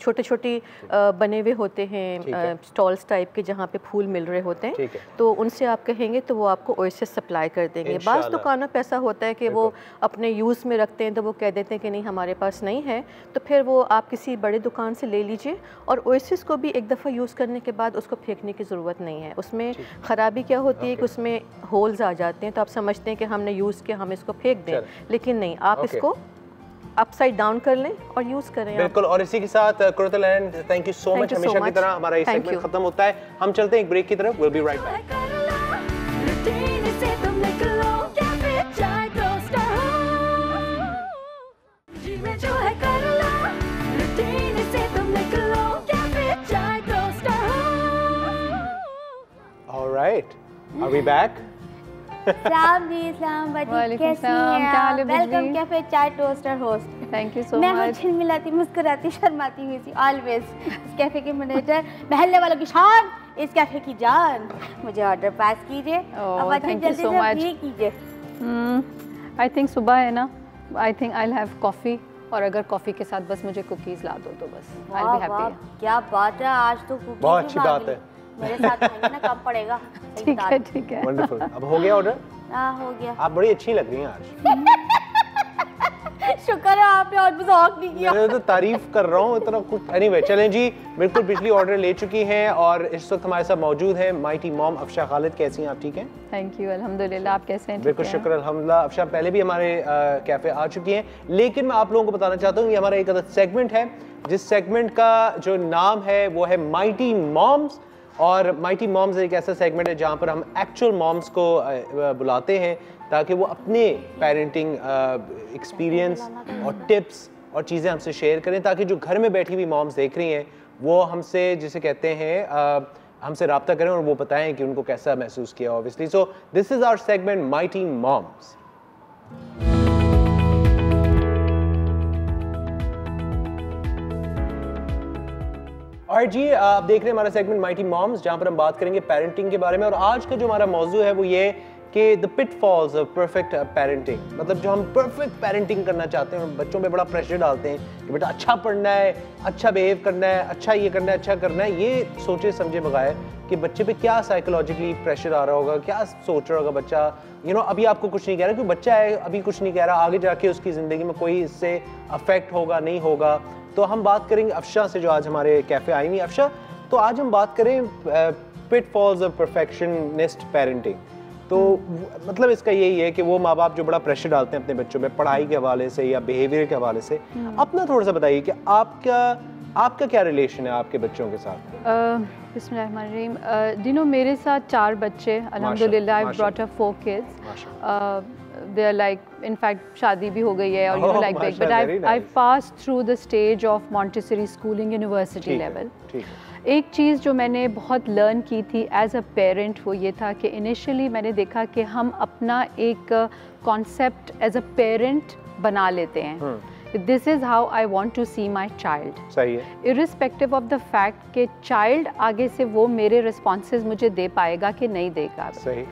छोटे छोटे बने हुए होते हैं स्टॉल्स टाइप के जहाँ पे फूल मिल रहे होते हैं, तो उनसे आप कहेंगे तो वो आपको ओएसिस सप्लाई कर देंगे। बाज़ दुकानों पे ऐसा होता है कि वो अपने यूज़ में रखते हैं, तो वो कह देते हैं कि नहीं हमारे पास नहीं है, तो फिर वो आप किसी बड़े दुकान से ले लीजिए। और ओएसिस को भी एक दफ़ा यूज़ करने के बाद उसको फेंकने की ज़रूरत नहीं है। उसमें ख़राबी क्या होती है कि उसमें होल्स आ जाते हैं, तो आप समझते हैं कि हमने यूज़ किया हम इसको फेंक दें, लेकिन नहीं, आप इसको अपसाइड डाउन कर लें और यूज़ करें। बिल्कुल। और इसी के साथ कुरतलैन, थैंक यू सो मच। हमेशा की तरह हमारा ये सेगमेंट खत्म होता है, हम चलते हैं एक ब्रेक की तरफ। Will be right back. Alright, are we back? सलाम जी, सलाम बाजी, कैसी हैं आप? Welcome cafe chai toaster host. Thank you so much. मैं हूँ झिलमिलाती, मुस्कुराती, शर्माती हुई सी ऑलवेज इस कैफे के मैनेजर, महल्ले वालों की शान, इस कैफे की जान। मुझे ऑर्डर पास कीजिए। अब थैंक यू सो मच। कीजिए। आई थिंक सुबह है ना, I think I will have coffee, और अगर कॉफ़ी के साथ बस मुझे कुकीज़ ला दो तो बस आई विल बी हैप्पी। क्या बात है, आज तो कुकीज़ बहुत अच्छी बात है। मेरे साथ आएंगे ना, कम पड़ेगा। ठीक है, ठीक है। वंडरफुल। अब हो गया ऑर्डर? हाँ, हो गया। आप बड़ी अच्छी लग रही हैं आज। शुक्र है आपने और मजाक नहीं किया। मैं तो तारीफ कर रहा हूँ इतना कुछ। एनीवे, चलें जी, बिल्कुल पिछली ऑर्डर ले चुकी हैं और इस वक्त हमारे साथ मौजूद हैं माइटी मॉम अफशा खालिद। कैसी हैं आप? ठीक हैं? थैंक यू, अल्हम्दुलिल्लाह। आप कैसे हैं? बिल्कुल शुक्र अल्हम्दुलिल्लाह। अफशा पहले भी हमारे कैफे आ चुकी हैं, लेकिन मैं आप लोगों को बताना चाहता हूँ ये हमारा एक अलग सेगमेंट है, जिस सेगमेंट का जो नाम है वो है माइटी मॉम्स। और माइटी मॉम्स एक ऐसा सेगमेंट है जहाँ पर हम एक्चुअल मॉम्स को बुलाते हैं ताकि वो अपने पेरेंटिंग एक्सपीरियंस और टिप्स और चीज़ें हमसे शेयर करें, ताकि जो घर में बैठी हुई मॉम्स देख रही हैं वो हमसे, जिसे कहते हैं, हमसे रब्ता करें और वो बताएं कि उनको कैसा महसूस किया obviously. So this is our segment mighty moms. और जी आप देख रहे हैं हमारा सेगमेंट माइटी मॉम्स, जहाँ पर हम बात करेंगे पेरेंटिंग के बारे में। और आज का जो हमारा मौजू है वो ये कि the pitfalls of perfect parenting, मतलब जो हम परफेक्ट पेरेंटिंग करना चाहते हैं, बच्चों पे बड़ा प्रेशर डालते हैं कि बेटा अच्छा पढ़ना है, अच्छा बिहेव करना है, अच्छा ये करना है, अच्छा करना है। ये सोचे समझे बगैर कि बच्चे पे क्या साइकोलॉजिकली प्रेशर आ रहा होगा, क्या सोच रहा होगा बच्चा, अभी आपको कुछ नहीं कह रहा, क्योंकि बच्चा है अभी कुछ नहीं कह रहा, आगे जाके उसकी ज़िंदगी में कोई इससे अफेक्ट होगा नहीं होगा। तो हम बात करेंगे अफशा से, जो आज हमारे कैफ़े आई हुई। अफशा, तो आज हम बात करें पिटफॉल्स ऑफ परफेक्शनिस्ट पेरेंटिंग। तो मतलब इसका यही है कि वो माँ बाप जो बड़ा प्रेशर डालते हैं अपने बच्चों पे पढ़ाई के हवाले से या बिहेवियर के हवाले से। अपना थोड़ा सा बताइए कि आपका क्या रिलेशन है आपके बच्चों के साथ? बिस्मिल्लाहिर्रहमानिर्रहीम। मेरे साथ 4 बच्चे, अल्हम्दुलिल्लाह। I brought up 4 kids. They are like, in fact शादी भी हो गई है, और like that, but I pass through the stage of Montessori schooling university level. एक चीज़ जो मैंने बहुत लर्न की थी एज अ पेरेंट, वो ये था कि इनिशियली मैंने देखा कि हम अपना एक कॉन्सेप्ट एज अ पेरेंट बना लेते हैं। This is how I want to see my child. सही है। इरिस्पेक्टिव ऑफ द फैक्ट कि चाइल्ड आगे से वो मेरे रिस्पॉन्सेज मुझे दे पाएगा कि नहीं देगा। सही।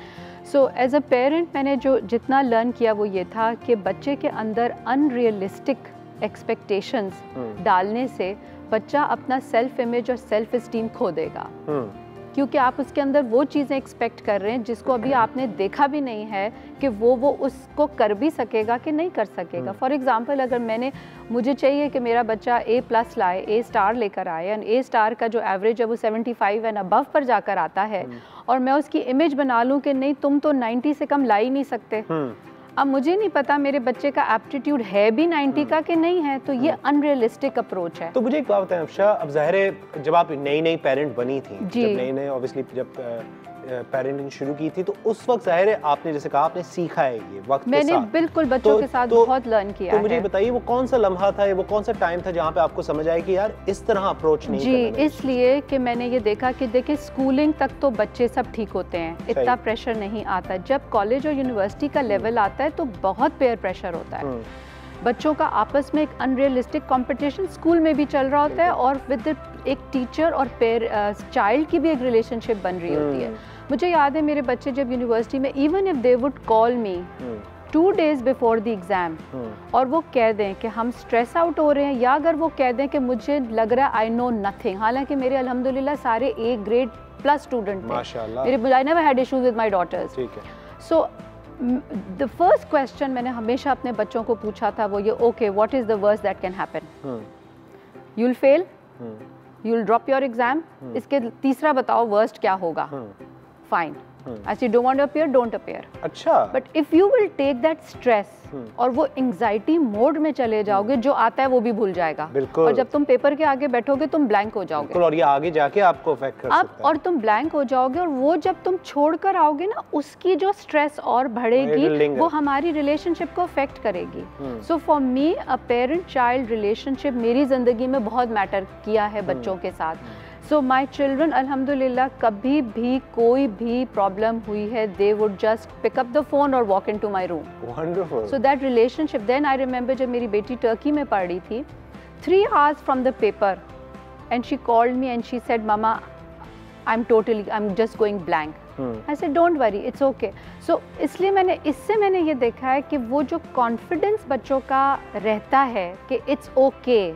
सो एज अ पेरेंट मैंने जो जितना लर्न किया वो ये था कि बच्चे के अंदर अनरियलिस्टिक एक्सपेक्टेशंस डालने से बच्चा अपना सेल्फ इमेज और सेल्फ इस्टीम खो देगा। क्योंकि आप उसके अंदर वो चीज़ें एक्सपेक्ट कर रहे हैं जिसको अभी आपने देखा भी नहीं है कि वो उसको कर भी सकेगा कि नहीं कर सकेगा। फॉर एग्ज़ाम्पल, अगर मुझे चाहिए कि मेरा बच्चा A+ लाए, A* लेकर आए, एंड A* का जो एवरेज है वो 75 एंड अबव पर जाकर आता है, और मैं उसकी इमेज बना लूँ कि नहीं तुम तो 90 से कम ला ही नहीं सकते। अब मुझे नहीं पता मेरे बच्चे का एप्टीट्यूड है भी 90 का कि नहीं है, तो ये अनरियलिस्टिक अप्रोच है। तो मुझे एक बात बताएं अफशा, अब ज़ाहिर है जब आप नई पेरेंट बनी थी, जब नई ऑब्वियसली जब पेरेंटिंग शुरू की थी, तो उस वक्त ज़ाहिर है आपने जैसे कहा आपने सीखा है ये वक्त के साथ। मैंने बिल्कुल बच्चों के साथ बहुत लर्न किया है। तो मुझे बताइए वो कौन सा लम्हा था, वो कौन सा टाइम था जहाँ पे आपको समझ आया कि यार इस तरह अप्रोच नहीं करना है? इसलिए कि मैंने ये देखा कि देखिए स्कूलिंग तक तो बच्चे सब ठीक होते हैं, इतना प्रेशर नहीं आता। जब कॉलेज और यूनिवर्सिटी का लेवल आता है तो बहुत पेयर प्रेशर होता है। बच्चों का आपस में एक अनरियलिस्टिक कंपटीशन स्कूल में भी चल रहा होता है, और विद एक टीचर और चाइल्ड की भी एक रिलेशनशिप बन रही होती है। मुझे याद है मेरे बच्चे जब यूनिवर्सिटी में, even if they would call me 2 days before the exam और वो कह दें कि हम स्ट्रेस आउट हो रहे हैं, या अगर वो कह दें कि मुझे लग रहा है आई नो नथिंग, हालांकि मेरे अल्हम्दुलिल्लाह सारे A grade प्लस स्टूडेंट थे माशाल्लाह। मेरे, I never had issues with my daughters. So the first question मैंने हमेशा अपने बच्चों को पूछा था वो ये, okay what is the worst that can happen? You will fail, you will drop your exam, इसके तीसरा बताओ वर्स्ट क्या होगा? Fine, I say don't want to appear, don't appear. अच्छा। But if you will take that stress और वो anxiety mode में चले जाओगे, जो आता है वो भी भूल जाएगा। बिल्कुल। और जब तुम पेपर के आगे बैठोगे तुम ब्लैंक हो जाओगे। बिल्कुल, और ये आगे जाके आपको अफेक्ट कर सकता है। और तुम ब्लैंक हो जाओगे, और वो जब तुम छोड़कर आओगे ना, उसकी जो स्ट्रेस और बढ़ेगी, वो हमारी रिलेशनशिप को अफेक्ट करेगी। So for me a parent child relationship मेरी जिंदगी में बहुत मैटर किया है बच्चों के साथ। सो माई चिल्ड्रन अल्हम्दुलिल्लाह कभी भी कोई भी प्रॉब्लम हुई है, they would just pick up the phone और walk in to my room. Wonderful. So that relationship, then I remember जब मेरी बेटी टर्की में पढ़ रही थी, 3 hours from the paper, and she called me and she said mama I am just going blank. I said don't worry, it's okay. So इसलिए इससे मैंने ये देखा है कि वो जो कॉन्फिडेंस बच्चों का रहता है कि इट्स ओके,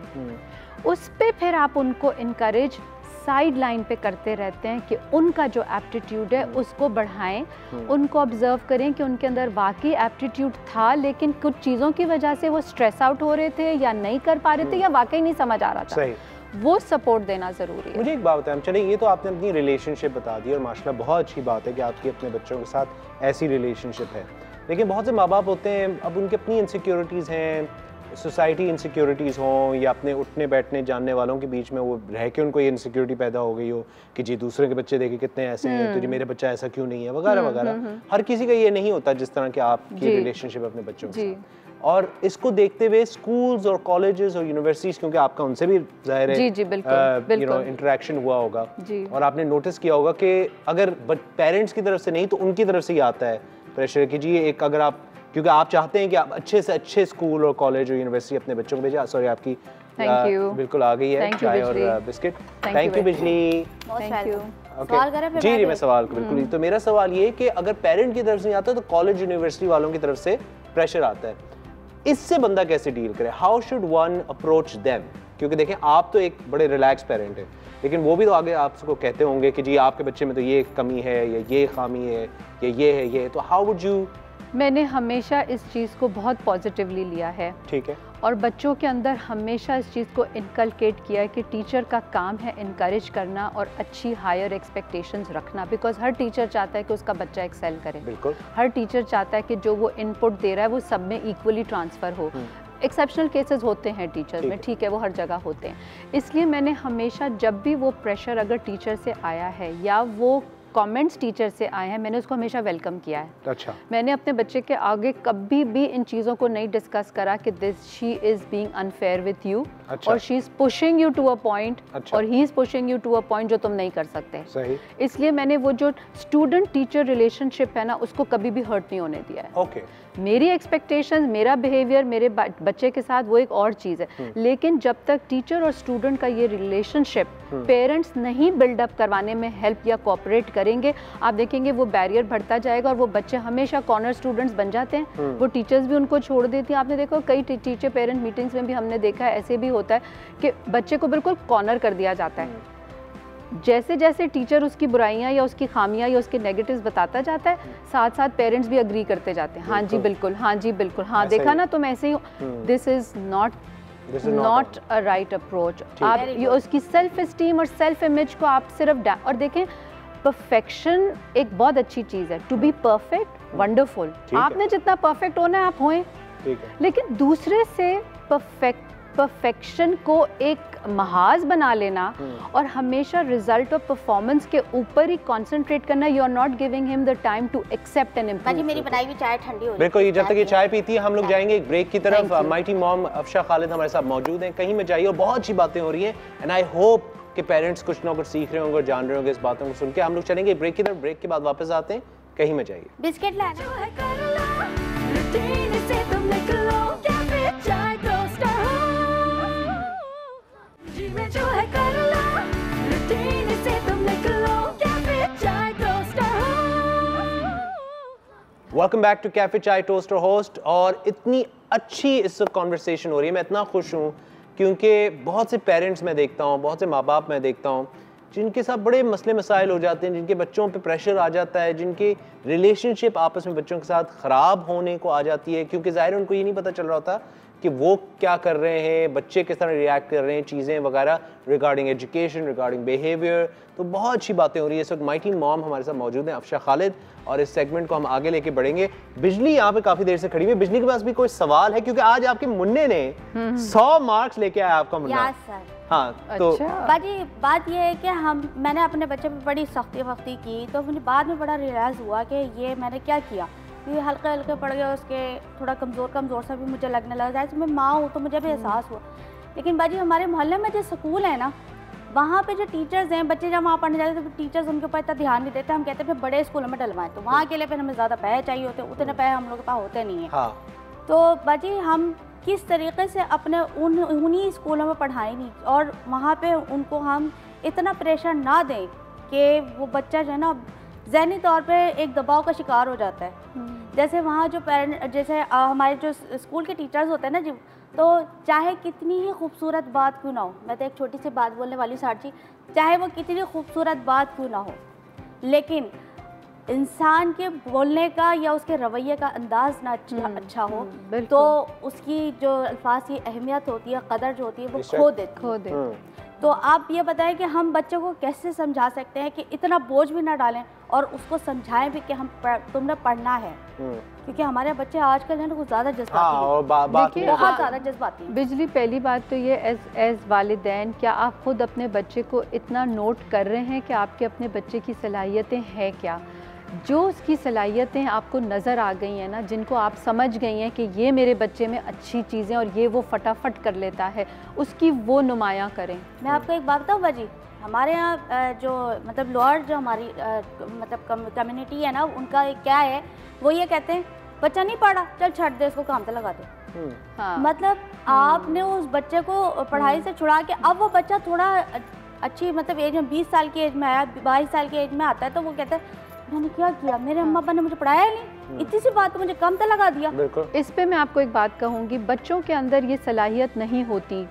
उस पे फिर आप उनको इनकरेज साइड लाइन पे करते रहते हैं कि उनका जो एप्टीट्यूड है उसको बढ़ाएं, उनको ऑब्जर्व करें कि उनके अंदर वाकई एप्टीट्यूड था, लेकिन कुछ चीज़ों की वजह से वो स्ट्रेस आउट हो रहे थे या नहीं कर पा रहे थे या वाकई नहीं समझ आ रहा था। सही। वो सपोर्ट देना ज़रूरी है। मुझे एक बात बताएं, चलिए ये तो आपने अपनी रिलेशनशिप बता दी और माशाल्लाह बहुत अच्छी बात है कि आपकी अपने बच्चों के साथ ऐसी रिलेशनशिप है, लेकिन बहुत से माँ बाप होते हैं, अब उनकी अपनी इनसिक्योरिटीज़ हैं, सोसाइटी इनसिक्योरिटीज़ हों, या अपने उठने बैठने जानने वालों के बीच में वो रह के उनको ये इनसिक्योरिटी पैदा हो गई हो कि जी दूसरे के बच्चे देखे कितने ऐसे हैं, तो जी मेरे बच्चा ऐसा क्यों नहीं है, वगैरह वगैरह। हर किसी का ये नहीं होता जिस तरह के आपकी रिलेशनशिप अपने बच्चों के साथ। और इसको देखते हुए स्कूल्स और कॉलेजेस और यूनिवर्सिटीज़, क्योंकि आपका उनसे भी ज़ाहिर है इंटरेक्शन हुआ होगा, और आपने नोटिस किया होगा कि अगर पेरेंट्स की तरफ से नहीं तो उनकी तरफ से ही आता है प्रेशर कि जी एक, अगर आप, क्योंकि आप चाहते हैं कि आप अच्छे से अच्छे स्कूल और कॉलेज और यूनिवर्सिटी अपने बच्चों को भेजें। सॉरी आपकी बिल्कुल आ गई है चाय और बिस्किट। थैंक यू बिजली। Thank you. सवाल करें फिर जी मैं सवाल बिल्कुल। तो मेरा सवाल ये कि अगर पेरेंट की तरफ से नहीं आता तो कॉलेज यूनिवर्सिटी वालों की तरफ से प्रेशर आता है, इससे बंदा कैसे डील करे? How should one approach them? क्योंकि देखें आप तो एक बड़े रिलैक्स पेरेंट हैं, लेकिन वो भी तो आगे आपको कहते होंगे कि जी आपके बच्चे में तो ये कमी है या ये खामी है या ये है ये, तो हाउ वुड यू? मैंने हमेशा इस चीज़ को बहुत पॉजिटिवली लिया है, ठीक है, और बच्चों के अंदर हमेशा इस चीज़ को इनकलकेट किया है कि टीचर का काम है इनकरेज करना और अच्छी हायर एक्सपेक्टेशंस रखना, बिकॉज हर टीचर चाहता है कि उसका बच्चा एक्सेल करे। बिल्कुल। हर टीचर चाहता है कि जो वो इनपुट दे रहा है वो सब में इक्वली ट्रांसफ़र हो। एक्सेप्शनल केसेस होते हैं टीचर्स में, ठीक है, वो हर जगह होते हैं। इसलिए मैंने हमेशा जब भी वो प्रेशर अगर टीचर से आया है या वो कमेंट्स टीचर से आए हैं, मैंने उसको हमेशा वेलकम किया है। अच्छा। मैंने अपने बच्चे के आगे कभी भी इन चीज़ों को नहीं डिस्कस करा कि this she is being unfair with you, और she is pushing you to a point, और he is pushing you to a point जो तुम नहीं कर सकते। सही। इसलिए मैंने वो जो स्टूडेंट टीचर रिलेशनशिप है ना, उसको कभी भी हर्ट नहीं होने दिया है। ओके। मेरी एक्सपेक्टेशंस, मेरा बिहेवियर मेरे बच्चे के साथ वो एक और चीज़ है, लेकिन जब तक टीचर और स्टूडेंट का ये रिलेशनशिप पेरेंट्स नहीं बिल्डअप करवाने में हेल्प या कोऑपरेट करेंगे, आप देखेंगे वो बैरियर बढ़ता जाएगा और वो बच्चे हमेशा कॉर्नर स्टूडेंट्स बन जाते हैं। वो टीचर्स भी उनको छोड़ देती हैं। आपने देखो कई टीचर पेरेंट मीटिंग्स में भी हमने देखा है, ऐसे भी होता है कि बच्चे को बिल्कुल कॉर्नर कर दिया जाता है। जैसे जैसे टीचर उसकी बुराइयां या उसकी खामियां या उसके नेगेटिव्स बताता जाता है, साथ साथ पेरेंट्स भी अग्री करते जाते हैं, हाँ जी बिल्कुल, हाँ जी बिल्कुल, हाँ देखा ना तुम ऐसे ही हो। This is not a right approach. आप ये उसकी सेल्फ इस्टीम और सेल्फ इमेज को आप सिर्फ और देखें, परफेक्शन एक बहुत अच्छी चीज़ है। टू बी परफेक्ट वंडरफुल, आपने जितना परफेक्ट होना है आप होएं, लेकिन दूसरे से परफेक्शन को एक महाज बना लेना और हमेशा रिजल्ट और परफॉर्मेंस के ऊपर ही कंसंट्रेट करना, you are not giving him the time to accept and improve. बाजी मेरी बनाई हुई चाय ठंडी हो रही है। बिल्कुल, जब तक ये चाय पीती है हम लोग जाएंगे एक ब्रेक की तरफ। माइटी मॉम अफशा खालिद हमारे साथ मौजूद हैं, कहीं में जाइए और बहुत अच्छी बातें हो रही हैं, एंड आई होप कि पेरेंट्स कुछ ना कुछ सीख रहे होंगे और जान रहे होंगे इस बातों को सुन के। हम लोग चलेंगे ब्रेक की तरफ, ब्रेक के बाद वापस आते हैं, कहीं में जाइए। बिस्किट लाना जो है कर लो, रूटीन से तुम निकलो, कैफे चाय टोस्टर हो। Welcome back to cafe chai toaster host. और इतनी अच्छी इस वक्त कॉन्वर्सेशन हो रही है, मैं इतना खुश हूँ क्योंकि बहुत से पेरेंट्स मैं देखता हूँ, बहुत से माँ बाप मैं देखता हूँ जिनके साथ बड़े मसले मसाइल हो जाते हैं, जिनके बच्चों पे प्रेशर आ जाता है, जिनकी रिलेशनशिप आपस में बच्चों के साथ ख़राब होने को आ जाती है, क्योंकि ज़ाहिर उनको ये नहीं पता चल रहा होता कि वो क्या कर रहे हैं, बच्चे किस तरह रिएक्ट कर रहे हैं, चीज़ें वगैरह रिगार्डिंग एजुकेशन, रिगार्डिंग बिहेवियर। तो बहुत अच्छी बातें हो रही है। इस वक्त माइटी मॉम हमारे साथ मौजूद हैं, अफशा खालिद, और इस सेगमेंट को हम आगे लेके बढ़ेंगे। बिजली यहाँ पे काफ़ी देर से खड़ी हुई है, बिजली के पास भी कोई सवाल है? क्योंकि आज आपके मुन्ने ने 100 मार्क्स लेके आया आपका मुन्ना। हाँ, तो बाजी बात ये है कि मैंने अपने बच्चे पे बड़ी सख्ती वख्ती की, तो मुझे बाद में बड़ा रियलाइज़ हुआ कि ये मैंने क्या किया, ये हल्के हल्के पड़ गए, उसके थोड़ा कमज़ोर सा भी मुझे लगने लगा। जैसे मैं माँ हूँ तो मुझे भी एहसास हुआ। लेकिन बाजी हमारे मोहल्ले में जो स्कूल है ना, वहाँ पे जो टीचर्स हैं, बच्चे जब वहाँ पढ़ने जाते हैं तो टीचर्स उनके ऊपर इतना ध्यान नहीं देते। हम कहते हैं फिर बड़े स्कूलों में डलवाएं, तो वहाँ के लिए फिर हमें ज़्यादा पैसे चाहिए होते हैं, उतने पैसे हम लोग के पास होते नहीं हैं। तो बाजी हम किस तरीके से अपने उन्हीं स्कूलों में पढ़ाएं नहीं, और वहाँ पे उनको हम इतना प्रेशर ना दें कि वो बच्चा जो है ना ज़हनी तौर पे एक दबाव का शिकार हो जाता है। जैसे वहाँ जो जैसे हमारे जो स्कूल के टीचर्स होते हैं ना जी, तो चाहे कितनी ही खूबसूरत बात क्यों ना हो, मैं तो एक छोटी सी बात बोलने वाली साक्षी, चाहे वो कितनी खूबसूरत बात क्यों ना हो, लेकिन इंसान के बोलने का या उसके रवैये का अंदाज ना अच्छा हो तो उसकी जो अल्फाज की अहमियत होती है, कदर जो होती है, वो खो देती। तो आप ये बताएं कि हम बच्चों को कैसे समझा सकते हैं कि इतना बोझ भी ना डालें और उसको समझाएं भी कि तुमने पढ़ना है, क्योंकि हमारे बच्चे आजकल है ना कुछ ज़्यादा जज्बाती हैं, बहुत ज़्यादा जज्बाती हैं। बिजली, पहली बात तो ये एज वालिदैन, क्या आप खुद अपने बच्चे को इतना नोट कर रहे हैं कि आपके अपने बच्चे की सलाहियतें हैं क्या? जो उसकी सलाहियतें आपको नज़र आ गई हैं ना, जिनको आप समझ गई हैं कि ये मेरे बच्चे में अच्छी चीज़ें और ये वो फटाफट कर लेता है, उसकी वो नुमायाँ करें। मैं आपको एक बात बताऊँ बाजी, हमारे यहाँ जो मतलब लोअर जो हमारी मतलब कम्युनिटी है ना, उनका क्या है, वो ये कहते हैं बच्चा नहीं पढ़ा, चल छੱਡ दे इसको, काम तो लगा दे। मतलब आपने उस बच्चे को पढ़ाई से छुड़ा के अब वो बच्चा थोड़ा अच्छी मतलब एज में 20 साल की एज में आया, 22 साल की एज में आता है तो वो कहता है मैंने क्या किया, मेरे अम्मा अब्बा ने मुझे पढ़ाया नहीं, इतनी सी बात तो मुझे कम तो लगा दिया। इस पे मैं आपको एक बात कहूँगी, बच्चों के अंदर ये सलाहियत नहीं होती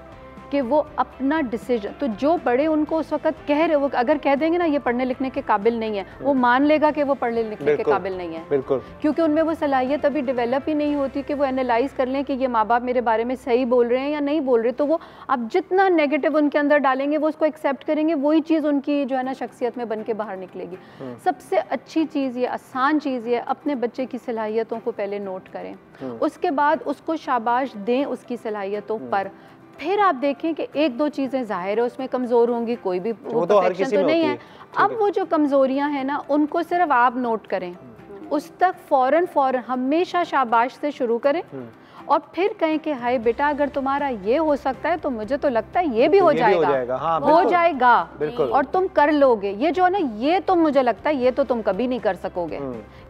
कि वो अपना डिसीजन, तो जो बड़े उनको उस वक्त कह रहे, वो अगर कह देंगे ना ये पढ़ने लिखने के काबिल नहीं है, वो मान लेगा कि वो पढ़ने लिखने के काबिल नहीं है। बिल्कुल, क्योंकि उनमें वो सलाहियत अभी डेवलप ही नहीं होती कि वो एनालाइज कर लें कि ये माँ बाप मेरे बारे में सही बोल रहे हैं या नहीं बोल रहे। तो वो आप जितना नेगेटिव उनके अंदर डालेंगे वो उसको एक्सेप्ट करेंगे, वही चीज़ उनकी जो है ना शख्सियत में बन के बाहर निकलेगी। सबसे अच्छी चीज़ ये, आसान चीज़ ये, अपने बच्चे की सलाहियतों को पहले नोट करें, उसके बाद उसको शाबाश दें उसकी सलाहियतों पर। फिर आप देखें कि एक दो चीज़ें जाहिर है उसमें कमज़ोर होंगी, कोई भी वो परफेक्शन तो नहीं है। अब वो जो कमज़ोरियां हैं ना उनको सिर्फ आप नोट करें, उस तक फ़ौरन हमेशा शाबाश से शुरू करें और फिर कहें कि हाय बेटा अगर तुम्हारा ये हो सकता है तो मुझे तो लगता है ये भी हो जाएगा, हो जाएगा और तुम कर लोगे। ये जो है ना, ये तो मुझे लगता है ये तो तुम कभी नहीं कर सकोगे।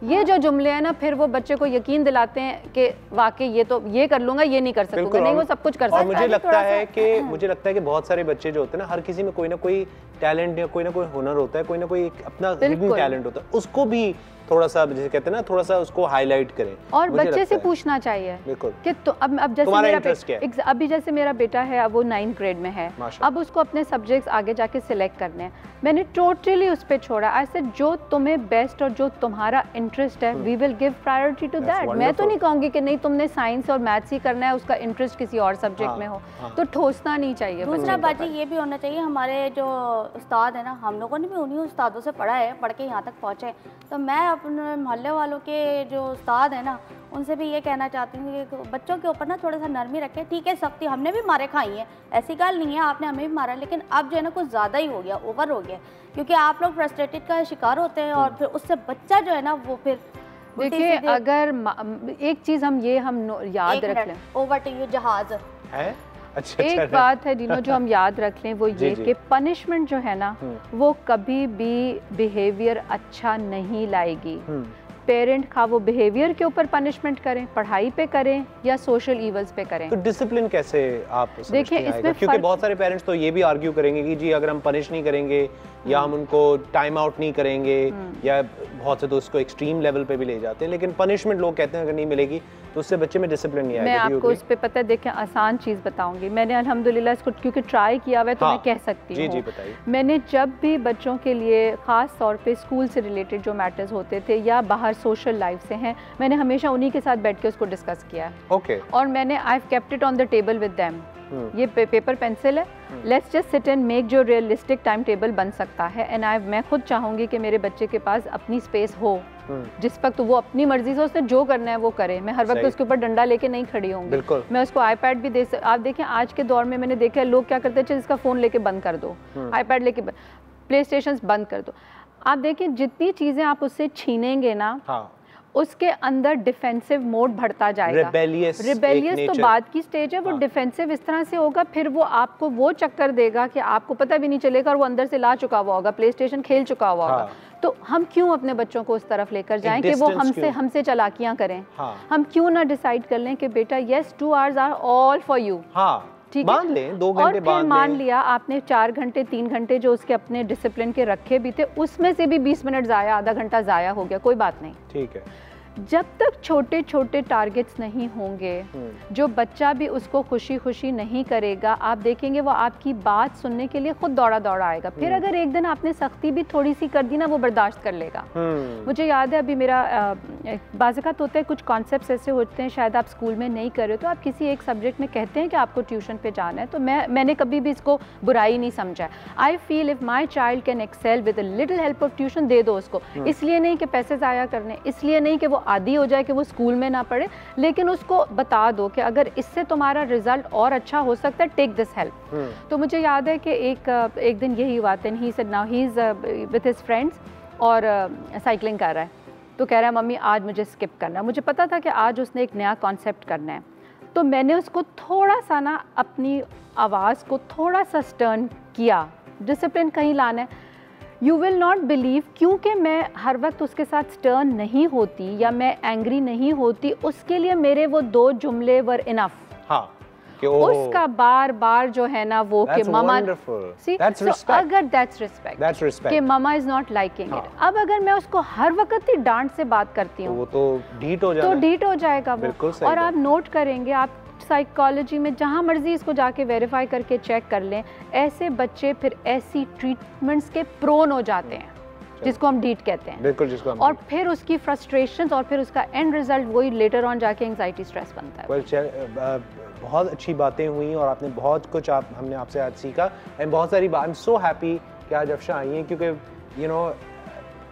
ये जो जुमले हैं ना, फिर वो बच्चे को यकीन दिलाते हैं कि वाकई ये तो ये कर लूंगा, ये नहीं कर सकूंगा। नहीं, वो सब कुछ कर सकता है। मुझे लगता है कि बहुत सारे बच्चे जो होते हैं ना, हर किसी में कोई ना कोई टैलेंट या कोई ना कोई हुनर होता है, कोई ना कोई अपना हिडन टैलेंट होता है, उसको भी थोड़ा सा जैसे कहते हैं ना, थोड़ा सा उसको हाईलाइट करें और बच्चे से पूछना चाहिए कि तो अब जैसे मेरा अभी जैसे मेरा बेटा है, अब वो 9th ग्रेड में है, अब उसको अपने सब्जेक्ट्स आगे जाके सिलेक्ट करने हैं। मैंने टोटली उस पर छोड़ा, ऐसे जो तुम्हें बेस्ट और जो तुम्हारा इंटरेस्ट है we will give priority to that. मैं तो नहीं कहूँगी कि नहीं तुमने साइंस और मैथ्स ही करना है, उसका इंटरेस्ट किसी और सब्जेक्ट में हो, तो ठोसना नहीं चाहिए। दूसरा बात ये भी होना चाहिए, हमारे जो उस्ताद है ना, हम लोगों ने भी उन्हीं उस्तादों से पढ़ा है, पढ़ के यहाँ तक पहुँचे। तो मैं अपने मोहल्ले वालों के जो उस्ताद है ना, उनसे भी ये कहना चाहती हूँ कि बच्चों के ऊपर ना थोड़ा सा नरमी रखें। ठीक है, सख्ती हमने भी मारे खाई हैं, ऐसी गल नहीं है, आपने हमें भी मारा, लेकिन अब जो है ना कुछ ज़्यादा ही हो गया, ओवर हो गया, क्योंकि आप लोग फ्रस्ट्रेटेड का शिकार होते हैं और फिर उससे बच्चा जो है ना वो फिर देखिए, अगर एक चीज़ हम याद रख लें, ओवर टू यू जहाज है। अच्छा, एक बात है डिनो जो हम याद रख लें वो ये कि पनिशमेंट जो है ना वो कभी भी बिहेवियर अच्छा नहीं लाएगी। पेरेंट खा वो बिहेवियर के ऊपर पनिशमेंट करें, पढ़ाई पे करें या सोशल इवल्स पे करें। तो डिसिप्लिन कैसे आप देखिए इसमें, क्योंकि बहुत सारे पेरेंट्स तो ये भी आर्ग्यू करेंगे कि जी अगर हम पनिश नहीं करेंगे या हम उनको टाइम आउट नहीं करेंगे या बहुत से तो उसको एक्सट्रीम लेवल पे भी ले जाते हैं, लेकिन पनिशमेंट लोग कहते हैं अगर नहीं मिलेगी तो उससे बच्चे में डिसिप्लिन नहीं आएगा। मैं आपको उस पे पता है, देखें आसान चीज़ बताऊंगी, मैंने अल्हम्दुलिल्लाह इसको क्योंकि ट्राई किया हुआ है तो मैं कह सकती हूँ। जी बताइए। मैंने जब भी बच्चों के लिए ख़ास तौर पे स्कूल से रिलेटेड जो मैटर्स होते थे या बाहर सोशल लाइफ से हैं, मैंने हमेशा उन्हीं के साथ बैठ के उसको डिस्कस किया है। ओके। और मैंने I have kept it on the table with them. ये पेपर पेंसिल है, let's just sit and make जो रियलिस्टिक टाइम टेबल बन सकता है। एंड मैं खुद चाहूँगी कि मेरे बच्चे के पास अपनी स्पेस हो जिस वक्त वो अपनी मर्जी से उसने जो करना है वो करे। मैं हर वक्त उसके ऊपर डंडा लेके नहीं खड़ी होंगी। मैं उसको आईपैड भी दे आप देखें आज के दौर में मैंने देखा लोग क्या करते हैं, इसका फ़ोन लेके बंद कर दो, आईपैड लेके प्ले स्टेशन बंद कर दो। आप देखें जितनी चीज़ें आप उससे छीनेंगे ना उसके अंदर डिफेंसिव मोड बढ़ता जाएगा। रिबेलियस तो बाद की स्टेज है, वो डिफेंसिव इस तरह से होगा, फिर वो आपको वो चक्कर देगा कि आपको पता भी नहीं चलेगा और वो अंदर से ला चुका हुआ होगा, प्ले स्टेशन खेल चुका हुआ होगा। तो हम क्यों अपने बच्चों को उस तरफ लेकर जाएं कि वो हमसे चालाकियां करें? हम क्यों ना डिसाइड कर लें कि बेटा yes 2 hours are all for you. ठीक है, मान लें 2 घंटे, और फिर मान लिया आपने 4 घंटे 3 घंटे जो उसके अपने डिसिप्लिन के रखे भी थे, उसमें से भी 20 मिनट ज़ाया, आधा घंटा ज़ाया हो गया, कोई बात नहीं, ठीक है। जब तक छोटे छोटे टारगेट्स नहीं होंगे, जो बच्चा भी उसको खुशी खुशी नहीं करेगा, आप देखेंगे वो आपकी बात सुनने के लिए खुद दौड़ा दौड़ा आएगा। फिर अगर एक दिन आपने सख्ती भी थोड़ी सी कर दी ना, वो बर्दाश्त कर लेगा। मुझे याद है अभी मेरा बाज़ात होता है, कुछ कॉन्सेप्ट्स ऐसे होते हैं शायद आप स्कूल में नहीं कर रहे हो, तो आप किसी एक सब्जेक्ट में कहते हैं कि आपको ट्यूशन पे जाना है, तो मैंने कभी भी इसको बुराई नहीं समझा। I feel if my child can excel with a little help of tuition, दे दो उसको। इसलिए नहीं कि पैसे ज़ाया करने, इसलिए नहीं कि वो आदी हो जाए कि वो स्कूल में ना पढ़े, लेकिन उसको बता दो कि अगर इससे तुम्हारा रिजल्ट और अच्छा हो सकता है, टेक दिस हेल्प। तो मुझे याद है कि एक दिन यही हुआ था, he said now he is with his friends और साइकिलिंग कर रहा है, तो कह रहा है मम्मी आज मुझे स्किप करना है। मुझे पता था कि आज उसने एक नया कॉन्सेप्ट करना है, तो मैंने उसको थोड़ा सा ना अपनी आवाज़ को थोड़ा सा स्टर्न किया, डिसिप्लिन कहीं लाना है। यू विल नॉट बिलीव, क्योंकि मैं हर वक्त उसके साथ स्टर्न नहीं होती या मैं एंग्री नहीं होती, उसके लिए मेरे वो 2 जुमले वर इनफ। उसका बार बार जो है ना वो कि ममा अगर दैट्स रिस्पेक्ट कि mama is not liking it. अब अगर मैं उसको हर वक्त ही डांट से बात करती हूँ वो तो ढीठ हो जाएगा वो। और आप नोट करेंगे, आप साइकोलॉजी में जहाँ मर्जी इसको जाके वेरीफाई करके चेक कर लें, ऐसे बच्चे फिर ऐसी ट्रीटमेंट्स के प्रोन हो जाते हैं जिसको हम डीट कहते हैं। बिल्कुल, जिसको हम और फिर उसकी फ्रस्ट्रेशंस और फिर उसका एंड रिजल्ट वही लेटर ऑन जाके एंजाइटी स्ट्रेस बनता है। बहुत अच्छी बातें हुई और आपने बहुत कुछ हमने आपसे आज सीखा एंड बहुत सारी बात। आई एम सो हैप्पी कि आज अफशा आई हैं क्योंकि you know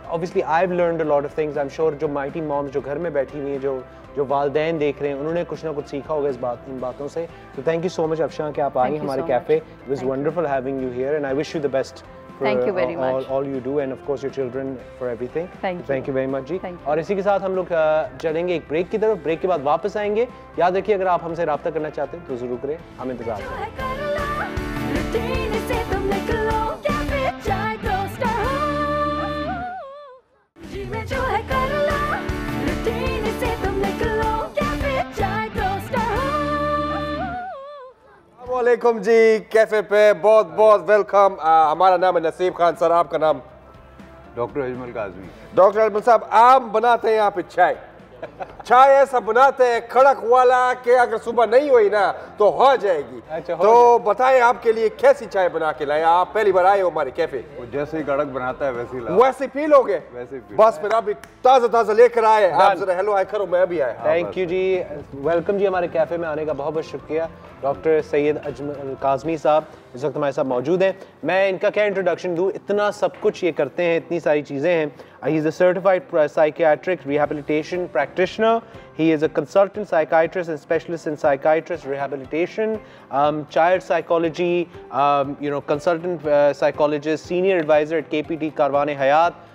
obviously I have learned a lot of things. I am sure जो माइटी मॉम्स जो घर में बैठी हुई हैं, जो वालदैन देख रहे हैं, उन्होंने कुछ ना कुछ सीखा होगा इन बातों से। तो thank you so much Afsha कि आप आई हमारे cafe. It was wonderful having you here and I wish you the best. Thank you very much. All you do and of course your children for everything. Thank you very much जी। Thank you. और इसी के साथ हम लोग चलेंगे एक break की तरफ। ब्रेक के बाद वापस आएंगे। याद रखिए अगर आप हमसे राब्ता करना चाहते हैं तो जरूर करें, हम इंतजार वालेकुम जी, कैफे पे बहुत बहुत वेलकम। हमारा नाम है नसीब खान सर, आपका नाम? डॉक्टर अजमल काज़मी। डॉक्टर अजमल साहब, आप बनाते हैं यहाँ पे चाय ऐसा बनाते हैं कड़क वाला कि अगर सुबह नहीं हुई ना तो हो जाएगी। अच्छा, तो बताएं आपके लिए कैसी चाय बना के लाए? आप पहली बार आए हो हमारे कैफे। वो जैसे ही कड़क बनाता है वैसे ही वैसे पी लोगे? वैसे ही बस फिर अभी ताज़ा ताज़ा लेकर आए। आप जरा हेलो हाय करो, मैं भी आया। थैंक यू जी, वेलकम जी हमारे कैफे में आने का बहुत बहुत शुक्रिया। डॉक्टर सैयद अजमल काज़मी साहब इस वक्त हमारे साथ मौजूद हैं। मैं इनका क्या इंट्रोडक्शन दूँ, इतना सब कुछ ये करते हैं, इतनी सारी चीज़ें हैं। He is a certified psychiatric rehabilitation practitioner. He is a consultant psychiatrist and specialist in psychiatrist rehabilitation, child psychology, consultant psychologist, senior advisor at KPT Karwan Hayat.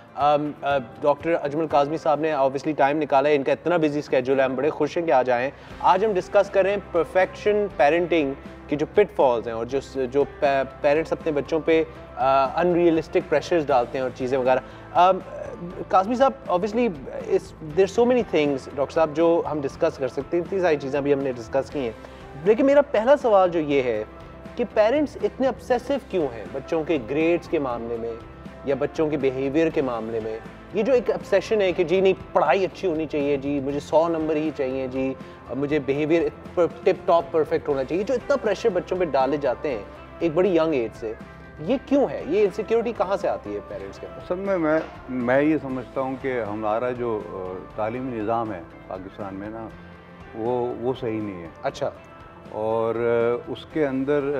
Doctor Ajmal Kazmi साहब ने ऑब्वियसली टाइम निकाला है, इनका इतना बिजी स्केड्यूल है, हम बड़े खुश हैं कि आज आएँ। आज हम डिस्कस कर रहे हैं परफेक्शन पेरेंटिंग की जो पिटफॉल्स हैं और जो पेरेंट्स अपने बच्चों पे अनरियलिस्टिक प्रेशर्स डालते हैं और चीज़ें वगैरह। काज़मी साहब, obviously there so many things doctor साहब जो हम डिस्कस कर सकते हैं, इतनी सारी चीज़ें भी हमने डिस्कस की हैं, लेकिन मेरा पहला सवाल जो ये है कि पेरेंट्स इतने ऑब्सेसिव क्यों हैं बच्चों के ग्रेड्स के मामले में या बच्चों के बिहेवियर के मामले में? ये जो एक ऑब्सेशन है कि जी नहीं पढ़ाई अच्छी होनी चाहिए जी, मुझे 100 नंबर ही चाहिए जी, मुझे बिहेवियर टिप टॉप परफेक्ट होना चाहिए, जो इतना प्रेशर बच्चों पे डाले जाते हैं एक बड़ी यंग एज से, ये क्यों है? ये इनसिक्योरिटी कहाँ से आती है पेरेंट्स के? असल में मैं ये समझता हूँ कि हमारा जो तालीमी निज़ाम है पाकिस्तान में ना वो सही नहीं है। अच्छा। और उसके अंदर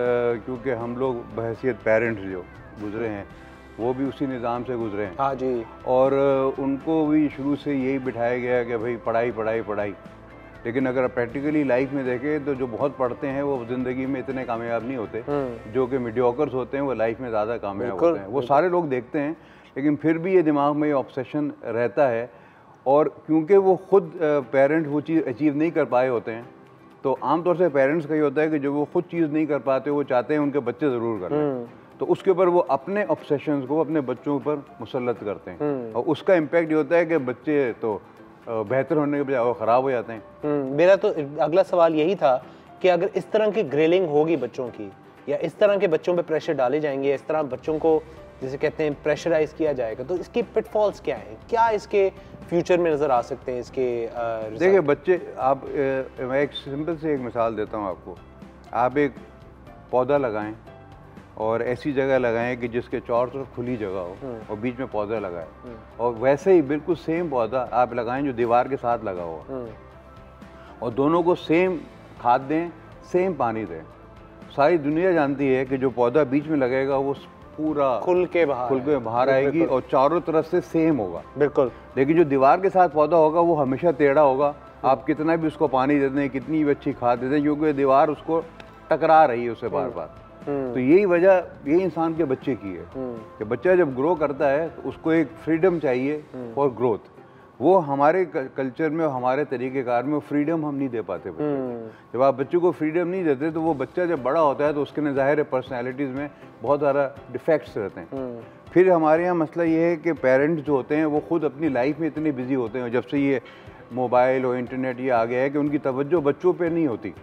क्योंकि हम लोग बहैसियत पेरेंट्स जो गुजरे हैं वो भी उसी निज़ाम से गुजरे हैं। हाँ जी। और उनको भी शुरू से यही बिठाया गया कि भाई पढ़ाई पढ़ाई पढ़ाई, लेकिन अगर प्रैक्टिकली लाइफ में देखें तो जो बहुत पढ़ते हैं वो ज़िंदगी में इतने कामयाब नहीं होते, जो कि मीडियोकर्स होते हैं वो लाइफ में ज़्यादा कामयाब होते हैं। वो सारे लोग देखते हैं, लेकिन फिर भी ये दिमाग में ये ऑब्सेशन रहता है। और क्योंकि वो खुद पेरेंट वो चीज़ अचीव नहीं कर पाए होते हैं, तो आमतौर से पेरेंट्स का ये होता है कि जो वो खुद चीज़ नहीं कर पाते वो चाहते हैं उनके बच्चे ज़रूर कर लें, तो उसके ऊपर वो अपने ऑब्सेशंस को अपने बच्चों पर मुसल्लत करते हैं और उसका इम्पैक्ट ये होता है कि बच्चे तो बेहतर होने के बजाय वो ख़राब हो जाते हैं। मेरा तो अगला सवाल यही था कि अगर इस तरह की ग्रिलिंग होगी बच्चों की, या इस तरह के बच्चों पे प्रेशर डाले जाएंगे, इस तरह बच्चों को जिसे कहते हैं प्रेशराइज किया जाएगा, तो इसकी पिटफॉल्स क्या हैं? क्या इसके फ्यूचर में नज़र आ सकते हैं इसके? देखिए बच्चे, आप मैं एक सिंपल से एक मिसाल देता हूँ आपको। आप एक पौधा लगाएं और ऐसी जगह लगाएं कि जिसके चारों तरफ खुली जगह हो और बीच में पौधा लगाएं, और वैसे ही बिल्कुल सेम पौधा आप लगाएं जो दीवार के साथ लगा हुआ, और दोनों को सेम खाद दें, सेम पानी दें। सारी दुनिया जानती है कि जो पौधा बीच में लगेगा वो पूरा खुल के बाहर आएगी और चारों तरफ से सेम होगा। बिल्कुल। लेकिन जो दीवार के साथ पौधा होगा वो हमेशा टेढ़ा होगा, आप कितना भी उसको पानी दे दें, कितनी भी अच्छी खाद दे दें, क्योंकि दीवार उसको टकरा रही है उससे बार बार। तो यही वजह ये इंसान के बच्चे की है कि बच्चा जब ग्रो करता है तो उसको एक फ्रीडम चाहिए फॉर ग्रोथ। वो हमारे कल्चर में, हमारे तरीक़ेकार में फ्रीडम हम नहीं दे पाते बच्चे। जब आप बच्चे को फ्रीडम नहीं देते तो वो बच्चा जब बड़ा होता है तो उसके ज़ाहिर है पर्सनैलिटीज़ में बहुत ज़्यादा डिफेक्ट्स रहते हैं। फिर हमारे यहाँ मसला ये है कि पेरेंट्स जो होते हैं वो खुद अपनी लाइफ में इतने बिजी होते हैं, जब से ये मोबाइल और इंटरनेट ये आ गया है कि उनकी तवज्जो बच्चों पे नहीं होती।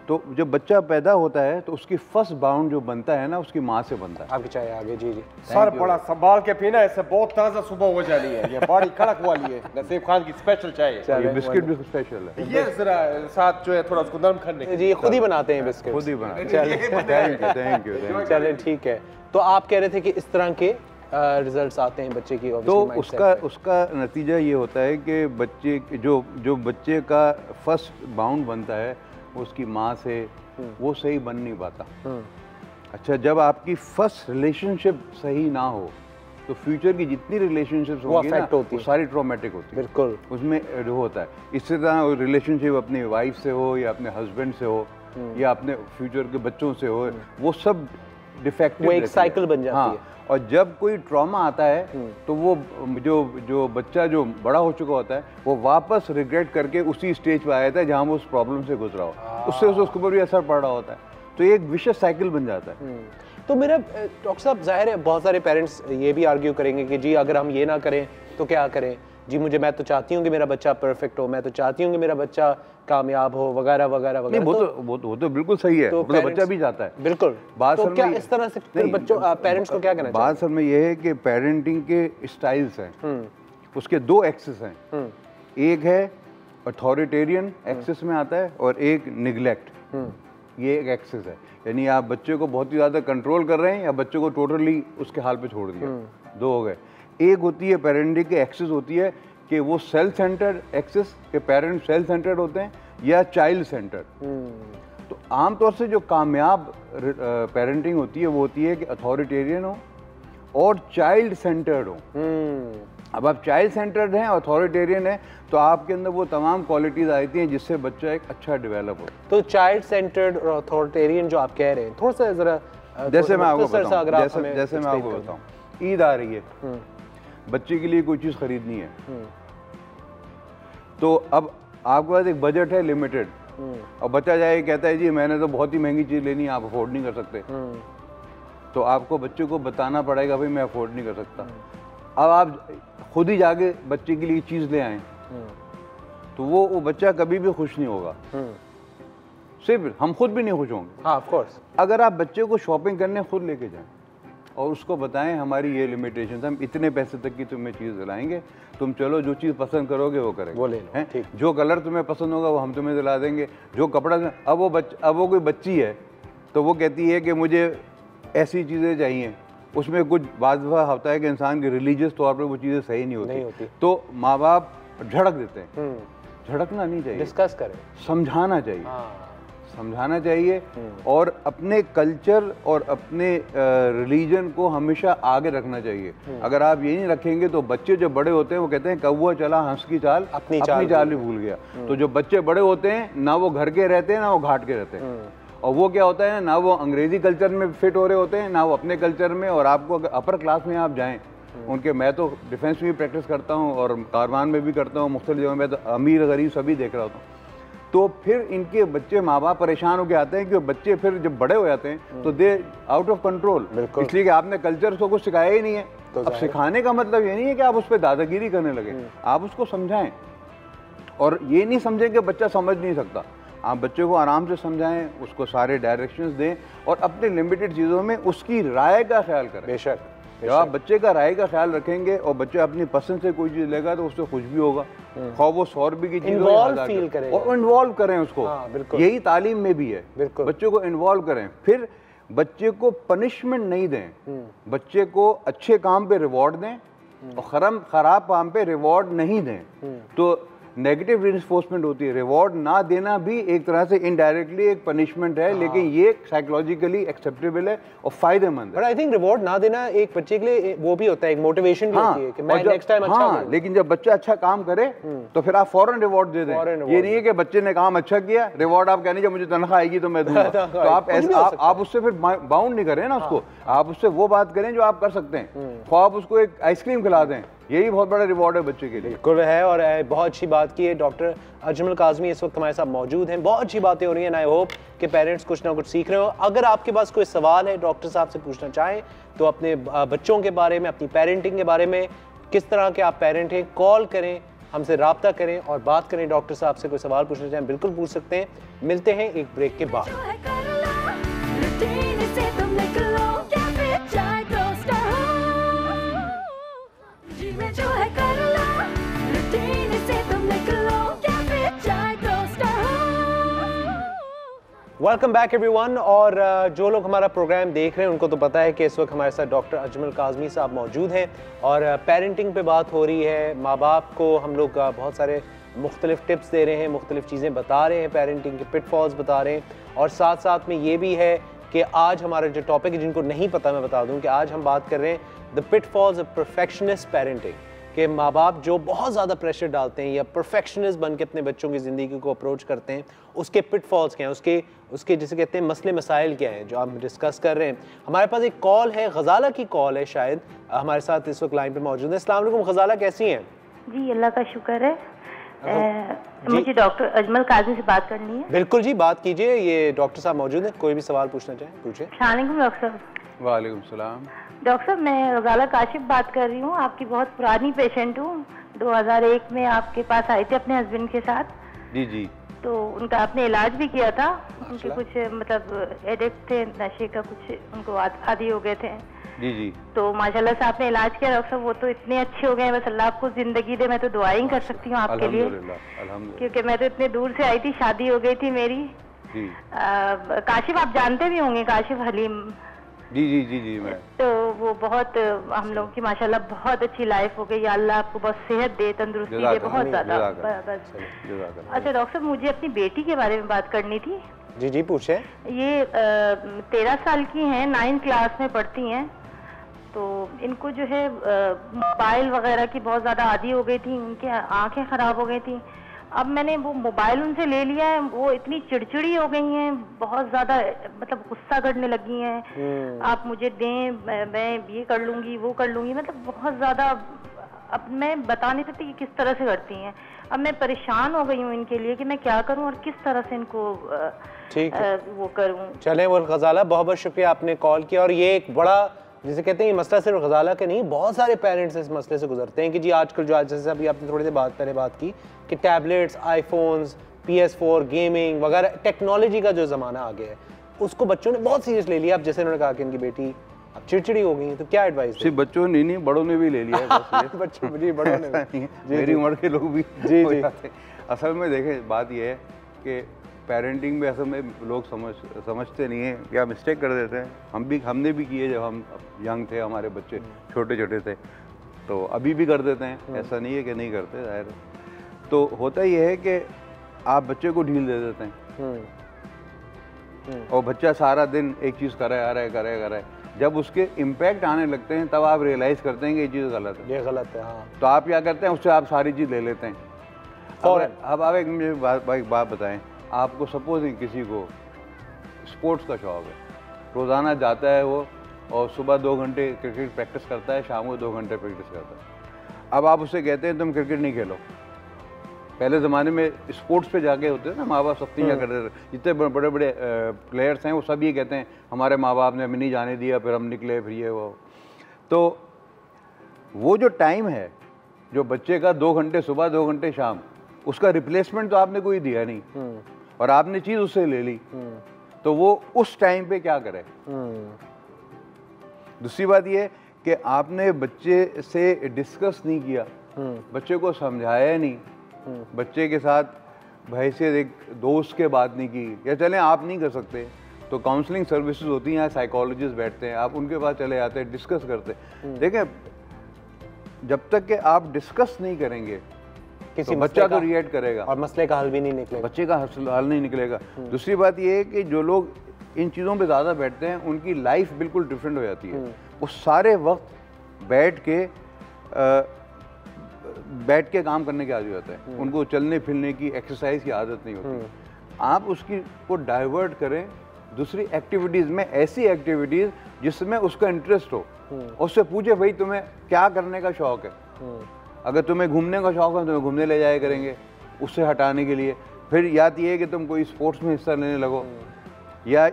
तो जब बच्चा पैदा होता है तो उसकी फर्स्ट बाउंड जो बनता है ना उसकी माँ से बनता है। आपकी चाय आगे। जी जी सर बड़ा संभाल के पीना, इससे बहुत ताज़ा सुबह हो जानी है, ये बड़ी कड़क वाली है, नसीब खान की स्पेशल चाय है। ये बिस्किट भी स्पेशल है, ये जरा साथ जो है थोड़ा उसको नरम करने के जी, खुद ही बनाते हैं बिस्किट, खुद ही बनाते हैं। चलिए थैंक यू। चलिए ठीक है। तो आप कह रहे थे कि इस तरह के रिजल्ट्स आते हैं बच्चे की, तो उसका नतीजा ये होता है कि बच्चे जो बच्चे का फर्स्ट बाउंड बनता है उसकी माँ से वो सही बन नहीं पाता। अच्छा, जब आपकी फर्स्ट रिलेशनशिप सही ना हो तो फ्यूचर की जितनी रिलेशनशिप्स होगी ना वो सारी ट्रॉमेटिक होती है। बिल्कुल, उसमें जो होता है इसी तरह रिलेशनशिप अपनी वाइफ से हो या अपने हस्बैंड से हो या अपने फ्यूचर के बच्चों से हो, वो सब डिफेक्टिव, वो एक साइकिल बन जाती है। और जब कोई ट्रॉमा आता है तो वो जो बच्चा जो बड़ा हो चुका होता है वो वापस रिग्रेट करके उसी स्टेज पे आया था जहाँ वो उस प्रॉब्लम से गुजरा हो, उससे उसके ऊपर भी असर पड़ रहा होता है, तो ये एक विशेष साइकिल बन जाता है। तो मेरा डॉक्टर साहब, जाहिर है बहुत सारे पेरेंट्स ये भी आर्ग्यू करेंगे कि जी अगर हम ये ना करें तो क्या करें जी, मैं तो चाहती हूँ कि मेरा बच्चा परफेक्ट हो, मैं तो चाहती हूँ कि मेरा बच्चा कामयाब हो, वगैरह वगैरह वगैरह। वो तो बिल्कुल सही है, तो बच्चा भी चाहता है। बिल्कुल। बात तो क्या इस तरह से फिर बच्चों पेरेंट्स को क्या करना चाहिए? बात असल में ये है कि पेरेंटिंग के स्टाइल्स हैं, उसके दो एक्सेस हैं, एक है अथॉरिटेरियन एक्सेस में आता है और एक निगलेक्ट, ये एक एक्सेस है। यानी आप बच्चे को बहुत ही ज़्यादा कंट्रोल कर रहे हैं या बच्चे को टोटली उसके हाल पे छोड़ दिया, दो हो गए। एक होती है पेरेंटिंग की एक्सेस होती है कि वो सेल्फ सेंटर्ड एक्सेस के पेरेंट सेल्फ सेंटर्ड होते हैं या चाइल्ड सेंटर्ड। तो आमतौर से जो कामयाब पेरेंटिंग होती है वो होती है कि अथॉरिटेरियन हो और चाइल्ड सेंटर्ड हो। अब आप चाइल्ड सेंटर्ड हैं, अथॉरिटेरियन है, तो आपके अंदर वो तमाम क्वालिटीज आती हैं जिससे बच्चा एक अच्छा डेवलप हो। तो चाइल्ड सेंटर्ड और अथॉरिटेरियन जो आप कह रहे हैं, थोड़ा सा जरा जैसे मैं आपको बताऊं, ईद आ रही है, बच्चे के लिए कोई चीज़ खरीदनी है, तो अब आपके पास एक बजट है लिमिटेड, और बच्चा जाए कहता है जी मैंने तो बहुत ही महंगी चीज़ लेनी है, आप अफोर्ड नहीं कर सकते, तो आपको बच्चे को बताना पड़ेगा भाई मैं अफोर्ड नहीं कर सकता। अब आप खुद ही जाके बच्चे के लिए चीज़ ले आए तो वो बच्चा कभी भी खुश नहीं होगा, सिर्फ हम खुद भी नहीं खुश होंगे। हाँ, ऑफ कोर्स। अगर आप बच्चे को शॉपिंग करने खुद लेके जाएं और उसको बताएं हमारी ये लिमिटेशन, हम इतने पैसे तक की तुम्हें चीज़ दिलाएंगे, तुम चलो जो चीज़ पसंद करोगे वो करेंगे, वो ले लो, हैं, जो कलर तुम्हें पसंद होगा वो हम तुम्हें दिला देंगे, जो कपड़ा। अब वो कोई बच्ची है तो वो कहती है कि मुझे ऐसी चीज़ें चाहिए, उसमें कुछ बात होता है कि इंसान के रिलीजियस तौर पर वो चीज़ें सही नहीं होती, तो माँ बाप झड़क देते हैं। झड़कना नहीं चाहिए, डिस्कस करें, समझाना चाहिए, समझाना चाहिए और अपने कल्चर और अपने रिलीजन को हमेशा आगे रखना चाहिए। अगर आप ये नहीं रखेंगे तो बच्चे जो बड़े होते हैं वो कहते हैं कौवा चला हंस की चाल, अपनी चाल भी भूल गया। तो जो बच्चे बड़े होते हैं ना वो घर के रहते हैं ना वो घाट के रहते हैं, और वो क्या होता है ना वो अंग्रेजी कल्चर में फिट हो रहे होते हैं ना वो अपने कल्चर में। और आपको अपर क्लास में आप जाएँ उनके, मैं तो डिफेंस में भी प्रैक्टिस करता हूँ और कारवान में भी करता हूँ, मुख्तलिफ जगह में, तो अमीर गरीब सभी देख रहा होता हूँ, तो फिर इनके बच्चे माँ बाप परेशान होकर आते हैं कि बच्चे फिर जब बड़े हो जाते हैं तो दे आउट ऑफ कंट्रोल, इसलिए कि आपने कल्चर को कुछ सिखाया ही नहीं है। तो अब सिखाने का मतलब ये नहीं है कि आप उस पर दादागिरी करने लगे, आप उसको समझाएं। और ये नहीं समझें कि बच्चा समझ नहीं सकता, आप बच्चे को आराम से समझाएं, उसको सारे डायरेक्शंस दें और अपने लिमिटेड चीज़ों में उसकी राय का ख्याल करें। बेशक जब आप बच्चे का राय का ख्याल रखेंगे और बच्चा अपनी पसंद से कोई चीज़ लेगा तो उससे खुश भी होगा, खौफ वो 100 रुपये की चीज़ और इन्वॉल्व करें उसको। यही तालीम में भी है, बच्चे को इन्वॉल्व करें। फिर बच्चे को पनिशमेंट नहीं दें, बच्चे को अच्छे काम पे रिवॉर्ड दें और खराब काम पे रिवॉर्ड नहीं दें। तो नेगेटिव रिइंफोर्समेंट होती है, रिवॉर्ड ना देना भी एक तरह से इनडायरेक्टली एक पनिशमेंट है, लेकिन ये साइकोलॉजिकली एक्सेप्टेबल है और फायदेमंद है। बट आई थिंक रिवॉर्ड ना देना एक बच्चे के लिए वो भी होता है, एक मोटिवेशन भी होती है कि मैं नेक्स्ट टाइम अच्छा करूं। लेकिन जब बच्चा अच्छा काम करे तो फिर आप फौरन रिवॉर्ड दे दें। ये नहीं है कि बच्चे ने काम अच्छा किया, रिवॉर्ड आप कहने जब मुझे तनख्वाह आएगी तो मैं दूंगा। तो आप उससे फिर बाउंड नहीं करें ना उसको, आप उससे वो बात करें जो आप कर सकते हैं। आप उसको एक आइसक्रीम खिला दें, यही बहुत बड़ा रिवॉर्ड है बच्चे के लिए। बिल्कुल है, और बहुत अच्छी बात की है। डॉक्टर अजमल काज़मी इस वक्त हमारे साथ मौजूद हैं, बहुत अच्छी बातें हो रही हैं। आई होप कि पेरेंट्स कुछ ना कुछ सीख रहे हो। अगर आपके पास कोई सवाल है डॉक्टर साहब से पूछना चाहें तो अपने बच्चों के बारे में, अपनी पेरेंटिंग के बारे में, किस तरह के आप पेरेंट हैं, कॉल करें हमसे रब्ता करें और बात करें। डॉक्टर साहब से कोई सवाल पूछना चाहें बिल्कुल पूछ सकते हैं। मिलते हैं एक ब्रेक के बाद। Welcome back everyone. और जो लोग हमारा प्रोग्राम देख रहे हैं उनको तो पता है कि इस वक्त हमारे साथ डॉक्टर अजमल काज़मी साहब मौजूद हैं और पेरेंटिंग पे बात हो रही है। माँ बाप को हम लोग बहुत सारे मुख्तलिफ टिप्स दे रहे हैं, मुख्तलिफ चीज़ें बता रहे हैं, पेरेंटिंग के पिटफॉल्स बता रहे हैं। और साथ साथ में ये भी है कि आज हमारा जो टॉपिक है, जिनको नहीं पता मैं बता दूं कि आज हम बात कर रहे हैं the pitfalls of perfectionist parenting, कि माँ बाप जो बहुत ज़्यादा प्रेशर डालते हैं या परफेक्शनिस्ट बन के अपने बच्चों की ज़िंदगी को अप्रोच करते हैं, उसके पिटफॉल्स क्या हैं, उसके जिसे कहते हैं मसले मसाइल क्या हैं, जो हम डिस्कस कर रहे हैं। हमारे पास एक कॉल है, गजाला की कॉल है, शायद हमारे साथ इस वक्त लाइन पे मौजूद है। अस्सलाम वालेकुम गजाला, कैसी हैं? जी अल्लाह का शुक्र है। मुझे डॉक्टर अजमल काज़मी से बात करनी है। बिल्कुल जी, बात कीजिए। ये डॉक्टर साहब मौजूद हैं, कोई भी सवाल पूछना चाहें पूछिए। अस्सलाम वालेकुम डॉक्टर साहब। वालेकुम सलाम। डॉक्टर साहब, मैं गजाला काशिफ बात कर रही हूँ, आपकी बहुत पुरानी पेशेंट हूँ। 2001 में आपके पास आई थी अपने हस्बैंड के साथ। जी जी। तो उनका आपने इलाज भी किया था। उनके कुछ मतलब एडिक्ट थे, नशे का कुछ उनको आदी हो गए थे। जी जी। तो माशाल्लाह से आपने इलाज किया डॉक्टर साहब, वो तो इतने अच्छे हो गए, बस अल्लाह आपको जिंदगी दे। मैं तो दुआएं कर सकती हूँ आपके लिए, क्योंकि मैं तो इतने दूर से आई थी, शादी हो गई थी मेरी। काशिफ आप जानते भी होंगे, काशिफ हलीम। जी जी जी जी। मैं तो वो बहुत हम लोगों की माशाल्लाह बहुत अच्छी लाइफ हो गई। अल्लाह आपको बहुत सेहत दे, तंदुरुस्ती दे, बहुत ज्यादा। अच्छा डॉक्टर साहब, मुझे अपनी बेटी के बारे में बात करनी थी। जी जी पूछे। ये 13 साल की हैं, 9th क्लास में पढ़ती हैं। तो इनको जो है मोबाइल वगैरह की बहुत ज्यादा आदी हो गई थी, उनकी आंखें खराब हो गई थी। अब मैंने वो मोबाइल उनसे ले लिया है, वो इतनी चिड़चिड़ी हो गई हैं, बहुत ज्यादा मतलब गुस्सा करने लगी हैं। आप मुझे दें, मैं ये कर लूंगी, वो कर लूंगी, मतलब बहुत ज्यादा। अब मैं बता नहीं सकती कि किस तरह से करती हैं। अब मैं परेशान हो गई हूँ इनके लिए कि मैं क्या करूँ और किस तरह से इनको वो करूँ। चले वो गजाला, बहुत बहुत शुक्रिया आपने कॉल किया। और ये एक बड़ा जिसे कहते हैं, ये मसला सिर्फ गजाला के नहीं, बहुत सारे पेरेंट्स इस मसले से गुजरते हैं कि जी आजकल जो आज जैसे अभी आपने थोड़ी देर पहले बात की कि टैबलेट्स, आईफोन्स, PS4, गेमिंग वगैरह टेक्नोलॉजी का जो ज़माना आ गया है, उसको बच्चों ने बहुत सीरियस ले लिया। अब जैसे उन्होंने कहा कि इनकी बेटी अब चिड़चिड़ी हो गई, तो क्या एडवाइस? सिर्फ बच्चों ने नहीं, बड़ों ने भी ले लिया है। बच्चों जी, बड़ों ने मेरी उम्र के लोग भी। जी जी। असल में देखें, बात यह है कि पेरेंटिंग में असल में लोग समझते नहीं है, क्या मिस्टेक कर देते हैं। हमने भी किए जब हम यंग थे, हमारे बच्चे छोटे छोटे थे, तो अभी भी कर देते हैं, ऐसा नहीं है कि नहीं करते, जाहिर। तो होता यह है कि आप बच्चे को ढील दे देते हैं और बच्चा सारा दिन एक चीज़ कर रहा है। जब उसके इम्पैक्ट आने लगते हैं तब आप रियलाइज़ करते हैं कि ये चीज़ गलत है, ये गलत है। हाँ। तो आप क्या करते हैं, उससे आप सारी चीज़ ले लेते हैं। अब आप एक मुझे बात बताएं, आपको सपोज किसी को स्पोर्ट्स का शौक है, रोज़ाना जाता है वो और सुबह 2 घंटे क्रिकेट प्रैक्टिस करता है, शाम को 2 घंटे प्रैक्टिस करता है। अब आप उससे कहते हैं तुम क्रिकेट नहीं खेलो। पहले ज़माने में स्पोर्ट्स पे जाके होते थे ना, माँ बाप सख्ती क्या करते थे। जितने बड़े बड़े प्लेयर्स हैं वो सब ये कहते हैं हमारे माँ बाप ने हमें नहीं जाने दिया, फिर हम निकले, फिर ये वो। तो वो जो टाइम है जो बच्चे का 2 घंटे सुबह 2 घंटे शाम, उसका रिप्लेसमेंट तो आपने कोई दिया नहीं और आपने चीज़ उससे ले ली, तो वो उस टाइम पे क्या करे। दूसरी बात ये कि आपने बच्चे से डिस्कस नहीं किया, बच्चे को समझाया नहीं, बच्चे के साथ बहसियत एक दोस्त के बात नहीं की। या चलें आप नहीं कर सकते तो काउंसलिंग सर्विसेज होती हैं, साइकोलॉजिस्ट बैठते हैं, आप उनके पास चले जाते हैं, डिस्कस करते हैं। देखें, जब तक कि आप डिस्कस नहीं करेंगे किसी तो बच्चा तो रिएक्ट करेगा और मसले का हल भी नहीं निकलेगा, बच्चे का हल नहीं निकलेगा। दूसरी बात ये है कि जो लोग इन चीज़ों पे ज़्यादा बैठते हैं उनकी लाइफ बिल्कुल डिफरेंट हो जाती है। वो सारे वक्त बैठ के काम करने की आदत होता है, उनको चलने फिरने की, एक्सरसाइज की आदत नहीं होती। आप उसकी को डाइवर्ट करें दूसरी एक्टिविटीज़ में, ऐसी एक्टिविटीज़ जिसमें उसका इंटरेस्ट हो। उससे पूछे भाई तुम्हें क्या करने का शौक है, अगर तुम्हें घूमने का शौक है तुम्हें घूमने ले जाया करेंगे उससे हटाने के लिए। फिर याद ये है कि तुम कोई स्पोर्ट्स में हिस्सा लेने लगो, या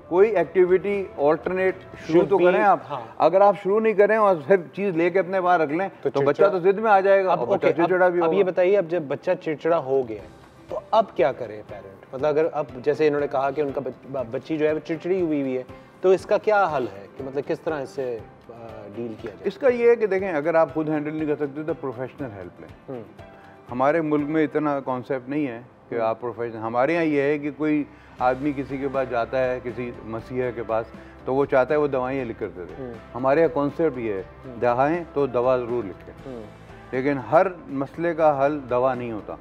कोई एक्टिविटी ऑल्टरनेट शुरू तो करें आप। हाँ। अगर आप शुरू नहीं करें और फिर चीज लेके अपने पास रख लें तो बच्चा तो जिद में आ जाएगा। अब चिड़चिड़ा भी। अब ये बताइए, अब जब बच्चा चिड़चिड़ा हो गया तो अब क्या करे पेरेंट? मतलब अगर अब जैसे इन्होंने कहा कि उनका बच्ची जो है वो चिड़चिड़ी हुई है, तो इसका क्या हल है कि मतलब किस तरह इससे डील किया जाए? इसका ये है कि देखें, अगर आप खुद हैंडल नहीं कर सकते तो प्रोफेशनल हेल्प लें। हमारे मुल्क में इतना कॉन्सेप्ट नहीं है कि आप प्रोफेशनल। हमारे यहाँ ये है कि कोई आदमी किसी के पास जाता है, किसी मसीहा के पास, तो वो चाहता है वो दवाइयाँ लिख कर दे दे। हमारे यहाँ कॉन्सेप्ट ये है, दवाएँ तो दवा ज़रूर लिखें, लेकिन हर मसले का हल दवा नहीं होता।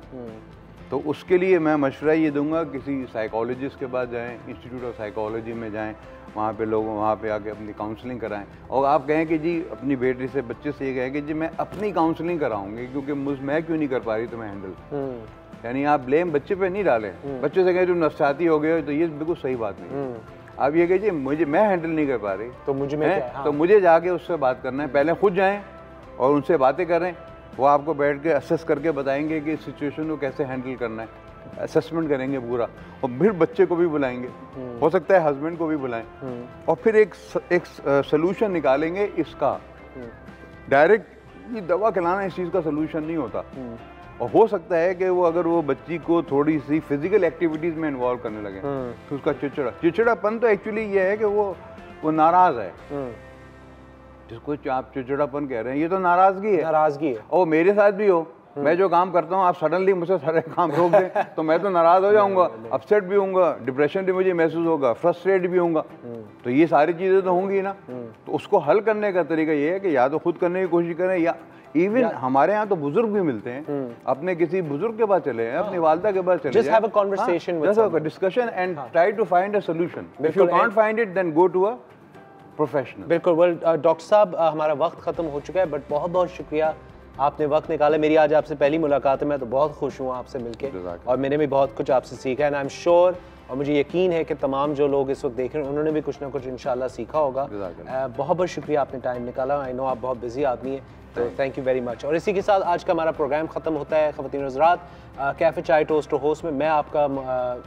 तो उसके लिए मैं मशवरा ये दूंगा, किसी साइकोलॉजिस्ट के पास जाएं, इंस्टीट्यूट ऑफ साइकोलॉजी में जाएं, वहाँ पे लोग वहाँ पे आके अपनी काउंसलिंग कराएं। और आप कहें कि जी अपनी बेटी से, बच्चे से ये कहें कि जी मैं अपनी काउंसलिंग कराऊंगी क्योंकि मैं क्यों नहीं कर पा रही तो मैं हैंडल। यानी आप ब्लेम बच्चे पे नहीं डालें। बच्चे से कहें तुम नफसाती हो गए, तो ये बिल्कुल सही बात नहीं। आप ये कहिए मैं हैंडल नहीं कर पा रही तो मुझे जाके उससे बात करना है। पहले खुद जाएँ और उनसे बातें करें, वो आपको बैठ के असेस करके बताएंगे कि इस सिचुएशन को कैसे हैंडल करना है। असेसमेंट करेंगे पूरा, और फिर बच्चे को भी बुलाएंगे, हो सकता है हस्बैंड को भी बुलाएं, और फिर एक सलूशन निकालेंगे इसका। डायरेक्ट ये दवा खिलाना इस चीज़ का सलूशन नहीं होता। और हो सकता है कि वो अगर वो बच्ची को थोड़ी सी फिजिकल एक्टिविटीज़ में इन्वॉल्व करने लगे तो उसका चिड़चिड़ापन तो एक्चुअली ये है कि वो नाराज़ है। जिसको आप चिड़चिड़ापन कह रहे हैं, ये तो नाराज़गी है। और मेरे साथ भी हो, मैं जो काम करता हूँ आप सडनली मुझसे सारे काम रोक दें तो मैं तो नाराज़ हो जाऊँगा, अपसेट भी होऊंगा, डिप्रेशन भी मुझे महसूस होगा, फ्रस्ट्रेट भी होऊंगा। तो ये सारी चीज़ें तो होंगी ना। तो उसको हल करने का तरीका ये है कि या तो खुद करने की कोशिश करें, या इवन हमारे यहाँ तो बुजुर्ग भी मिलते हैं, अपने किसी बुजुर्ग के पास चले हैं, अपनी वालदा के पास चले, just have a conversation with just have a discussion and try to find a solution. If you can't find it, then go to a professional. बिल्कुल। वेल डॉक्टर साहब, हमारा वक्त ख़त्म हो चुका है, बट बहुत बहुत शुक्रिया, आपने वक्त निकाला। मेरी आज आपसे पहली मुलाकात है, मैं तो बहुत खुश हूँ आपसे मिलके, और मैंने भी बहुत कुछ आपसे सीखा है। एंड आई एम श्योर, और मुझे यकीन है कि तमाम जो लोग इस वक्त देख रहे हैं उन्होंने भी कुछ ना कुछ इंशाल्लाह सीखा होगा। बहुत बहुत शुक्रिया, आपने टाइम निकाला। आई नो आप बहुत बिजी आदमी हैं, तो थैंक यू वेरी मच। और इसी के साथ आज का हमारा प्रोग्राम ख़त्म होता है। ख़वातीन हज़रात, कैफ़े चाय टोस्ट होस्ट में मैं आपका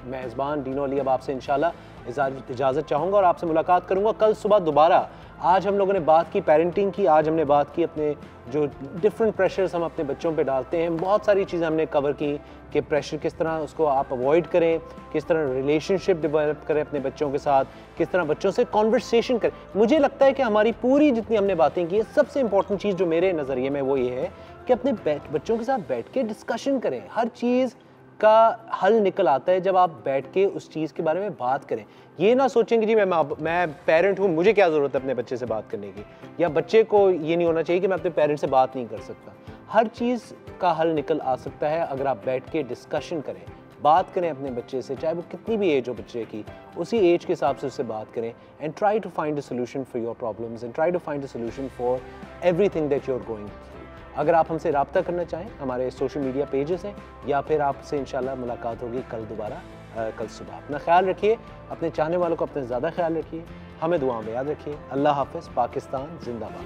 मेज़बान डीनो अली अब आपसे इंशाल्लाह इजाज़त चाहूँगा और आपसे मुलाकात करूँगा कल सुबह दोबारा। आज हम लोगों ने बात की पेरेंटिंग की, आज हमने बात की अपने जो डिफरेंट प्रेशर्स हम अपने बच्चों पे डालते हैं। बहुत सारी चीज़ें हमने कवर की कि प्रेशर किस तरह उसको आप अवॉइड करें, किस तरह रिलेशनशिप डेवलप करें अपने बच्चों के साथ, किस तरह बच्चों से कॉन्वर्सेशन करें। मुझे लगता है कि हमारी पूरी जितनी हमने बातें की है, सबसे इंपॉर्टेंट चीज़ जो मेरे नज़रिए में वो ये है कि अपने बच्चों के साथ बैठ के डिस्कशन करें। हर चीज़ का हल निकल आता है जब आप बैठ के उस चीज़ के बारे में बात करें। ये ना सोचें कि जी मैं पेरेंट हूँ, मुझे क्या ज़रूरत है अपने बच्चे से बात करने की, या बच्चे को ये नहीं होना चाहिए कि मैं अपने पेरेंट से बात नहीं कर सकता। हर चीज़ का हल निकल आ सकता है अगर आप बैठ के डिस्कशन करें, बात करें अपने बच्चे से, चाहे वो कितनी भी एज हो बच्चे की, उसी एज के हिसाब से उससे बात करें। And try to find a solution for your problems and try to find a solution for everything that you are going through. अगर आप हमसे रब्ता करना चाहें, हमारे सोशल मीडिया पेजेस हैं, या फिर आपसे इंशाल्लाह मुलाकात होगी कल दोबारा कल सुबह। अपना ख्याल रखिए, अपने चाहने वालों को अपने ज़्यादा ख्याल रखिए, हमें दुआ में याद रखिए। अल्लाह हाफ़िज़। पाकिस्तान जिंदाबाद।